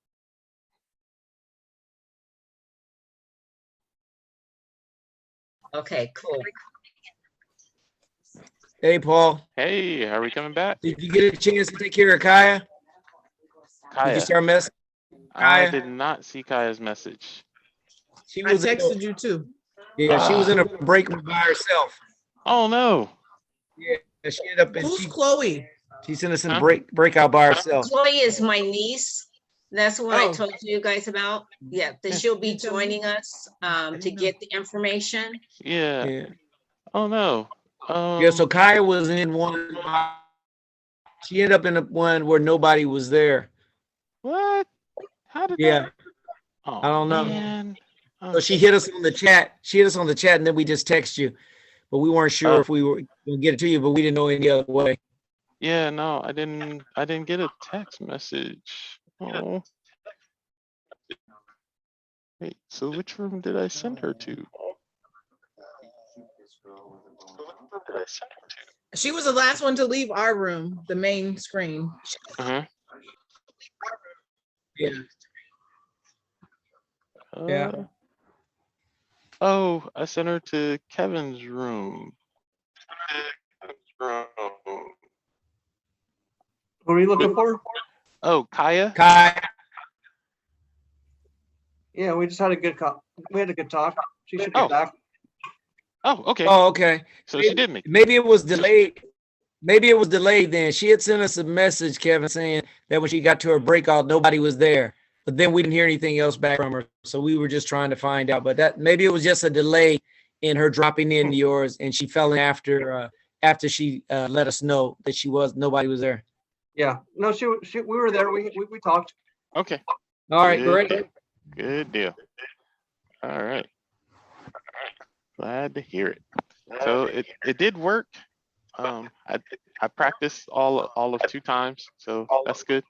H: Okay, cool.
E: Hey, Paul.
A: Hey, are we coming back?
E: Did you get a chance to take care of Kaya? Did
A: Kaya.
E: you see our message?
A: I did not see Kaya's message.
E: She
J: I texted you too.
E: Yeah, she was in a break room by herself.
A: Oh no.
E: Yeah, she ended up in.
J: Who's Chloe?
D: She sent us in a
A: Huh?
D: breakout by herself.
H: Chloe is my niece. That's the one I
J: Oh.
H: told you guys about. Yeah, that she'll be joining us to get the information.
A: Yeah.
D: Yeah.
A: Oh no.
D: Yeah. So Kaya was in one. She ended up in the one where nobody was there.
A: What? How did
D: Yeah.
A: that? Oh,
D: I don't know.
A: man.
D: So she hit us on the chat. She hit us on the chat, and then we just text you, but we weren't sure if we were gonna get it to you, but we didn't know any other way.
A: Yeah, no, I didn't get a text message. Oh. Wait, so which room did I send her to?
J: She was the last one to leave our room, the main screen.
A: Uh-huh.
D: Yeah. Yeah.
A: Oh, I sent her to Kevin's room.
N: Who are you looking for?
A: Oh, Kaya?
D: Kaya.
N: Yeah, we just had a good we had a good talk. She should be back.
A: Oh, okay.
D: Oh, okay.
A: So she did make.
D: Maybe it was delayed. Maybe it was delayed then. She had sent us a message, Kevin, saying that when she got to her breakout, nobody was there. But then we didn't hear anything else back from her. So we were just trying to find out. But that maybe it was just a delay in her dropping into yours, and she fell in after she let us know that nobody was there.
N: Yeah. No, we were there. We talked.
A: Okay.
D: All right,
A: Good
D: great.
A: deal. Good deal. All right. Glad to hear it. So it did work. I practiced all of 2 times, so that's good.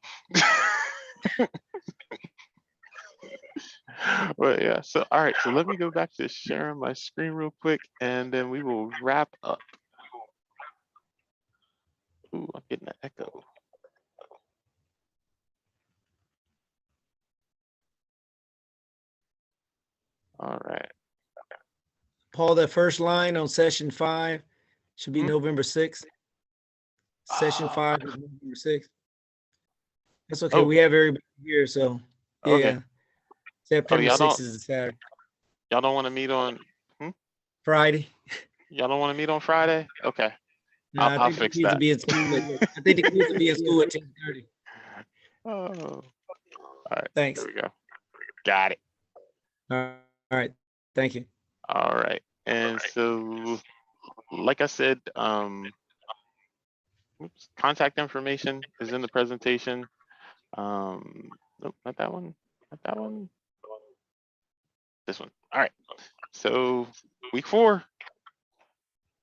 A: But yeah, so all right, so let me go back to sharing my screen real quick, and then we will wrap up. Ooh, I'm getting an echo. All right.
D: Paul, that first line on session 5 should be November 6th. Session 5 is November 6th. That's okay.
A: Oh.
D: We have everybody here, so yeah.
A: Okay.
D: September
A: y'all
D: 6th
A: don't-
D: is a Saturday.
A: Y'all don't want to meet on
D: Friday.
A: Y'all don't want to meet on Friday? Okay.
D: No, I
A: I'll
D: think the
A: fix
D: kids
A: that.
D: will be at school. I think the kids will be at school at 10:30.
A: Oh. All right.
D: Thanks.
A: There we go. Got it.
D: All right. Thank you.
A: All right. And so, like I said, contact information is in the presentation. Nope, not that one. Not that one. This one. All right. So week 4,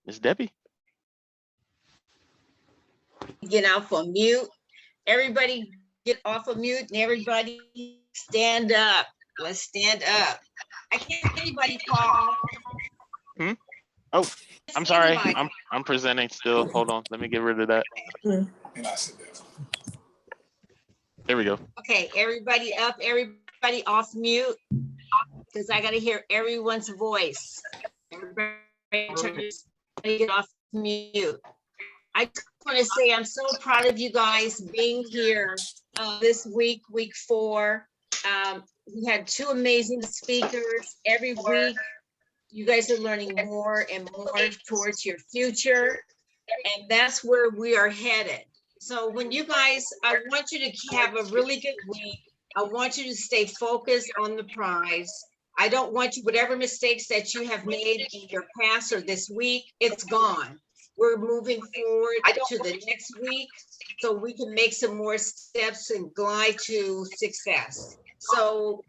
A: Miss Debbie.
H: Get off of mute. Everybody get off of mute and everybody stand up. Let's stand up. I can't hear anybody, Paul.
A: Oh, I'm sorry.
H: Anybody.
A: I'm presenting still. Hold on. Let me get rid of that. There we go.
H: Okay, everybody up, everybody off mute. Because I gotta hear everyone's voice. Everybody get off mute. I just want to say I'm so proud of you guys being here this week, week 4. We had 2 amazing speakers every week. You guys are learning more and more towards your future. And that's where we are headed. So when you guys, I want you to have a really good week. I want you to stay focused on the prize. I don't want you, whatever mistakes that you have made in your past or this week, it's gone. We're moving forward to the next week so we can make some more steps and glide to success. So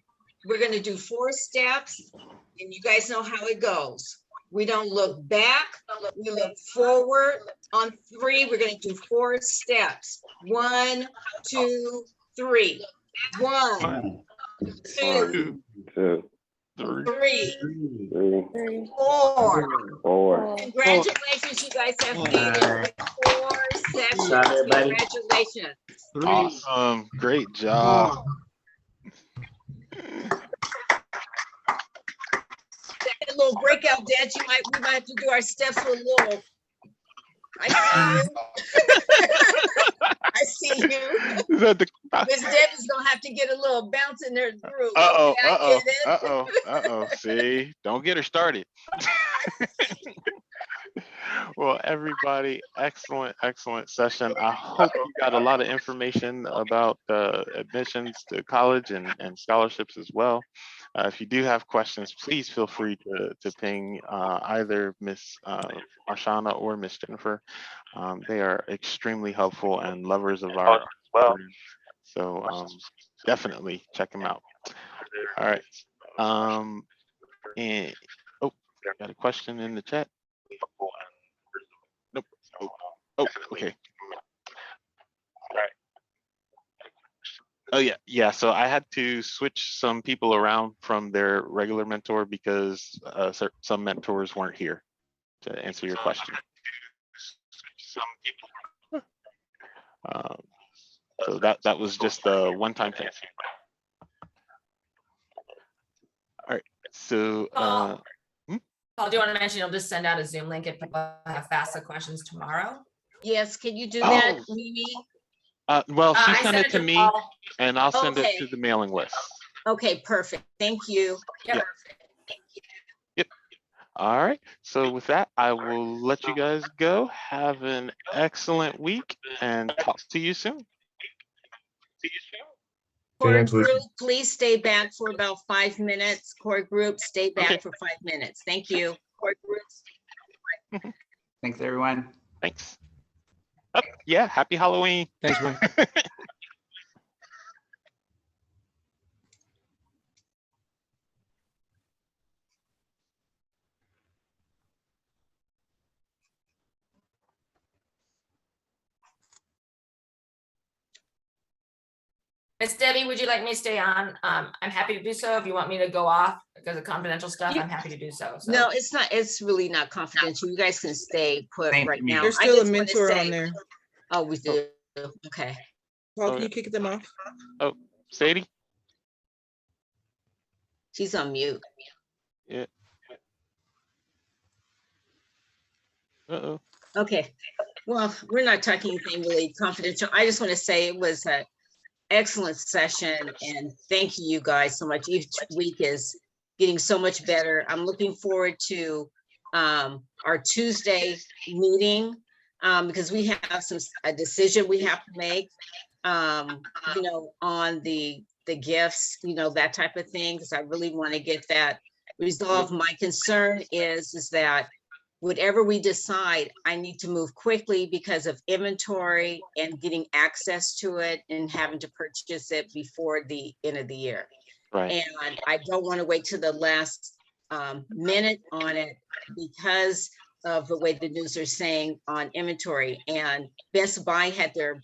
H: we're going to do 4 steps and you guys know how it goes. We don't look back, we look forward. On 3, we're going to do 4 steps. 1, 2, 3. 1, 2, 3, 4. Congratulations, you guys have made it 4 sessions. Congratulations.
A: Awesome. Great job.
H: That little breakout dance, we might have to do our steps with a little. I see you.
A: Is that the
H: Miss Debbie's gonna have to get a little bounce in her groove.
A: Uh-oh,
H: Okay, I get it.
A: uh-oh. See, don't get her started. Well, everybody, excellent session. I hope you got a lot of information about admissions to college and scholarships as well. If you do have questions, please feel free to ping either Miss Marshana or Miss Jennifer. They are extremely helpful and lovers of our program. So definitely check them out. All right. And got a question in the chat. Nope. Oh, okay. Oh yeah. So I had to switch some people around from their regular mentor because some mentors weren't here to answer your question. So that was just a one-time thing. All right. So.
K: Paul, do you want to mention you'll just send out a Zoom link if people have FAFSA questions tomorrow?
H: Yes, can you do that, Mimi?
A: Well, she
K: I
A: sent it to me,
K: Paul.
A: and I'll send it
H: Okay.
A: to the mailing list.
H: Okay, perfect. Thank you.
A: Yep. Yep. All right. So with that, I will let you guys go. Have an excellent week, and talk to you soon.
H: Core group, please stay back for about 5 minutes. Core group, stay back for 5 minutes. Thank you. Core groups.
O: Thanks, everyone.
A: Thanks. Oh, yeah. Happy Halloween.
D: Thanks, man.
K: Miss Debbie, would you like me to stay on? I'm happy to do so. If you want me to go off because of confidential stuff, I'm happy to do so.
H: No, it's not. It's really not confidential. You guys can stay put
O: Thank
H: right
O: you.
H: now.
J: There's
H: I
J: still a
H: just wanna
J: mentor
H: say-
J: on there.
H: Oh, we do. Okay.
J: Paul, can you kick them off?
A: Oh, Sadie?
H: She's on mute.
A: Yeah. Uh-oh.
H: Okay. Well, we're not talking anything really confidential. I just want to say it was an excellent session and thank you guys so much. Each week is getting so much better. I'm looking forward to our Tuesday meeting because we have a decision we have to make, you know, on the gifts, you know, that type of thing, because I really want to get that resolved. My concern is that whatever we decide, I need to move quickly because of inventory and getting access to it and having to purchase it before the end of the year.
A: Right.
H: And I don't want to wait to the last minute on it because of the way the news are saying on inventory. And Best Buy had their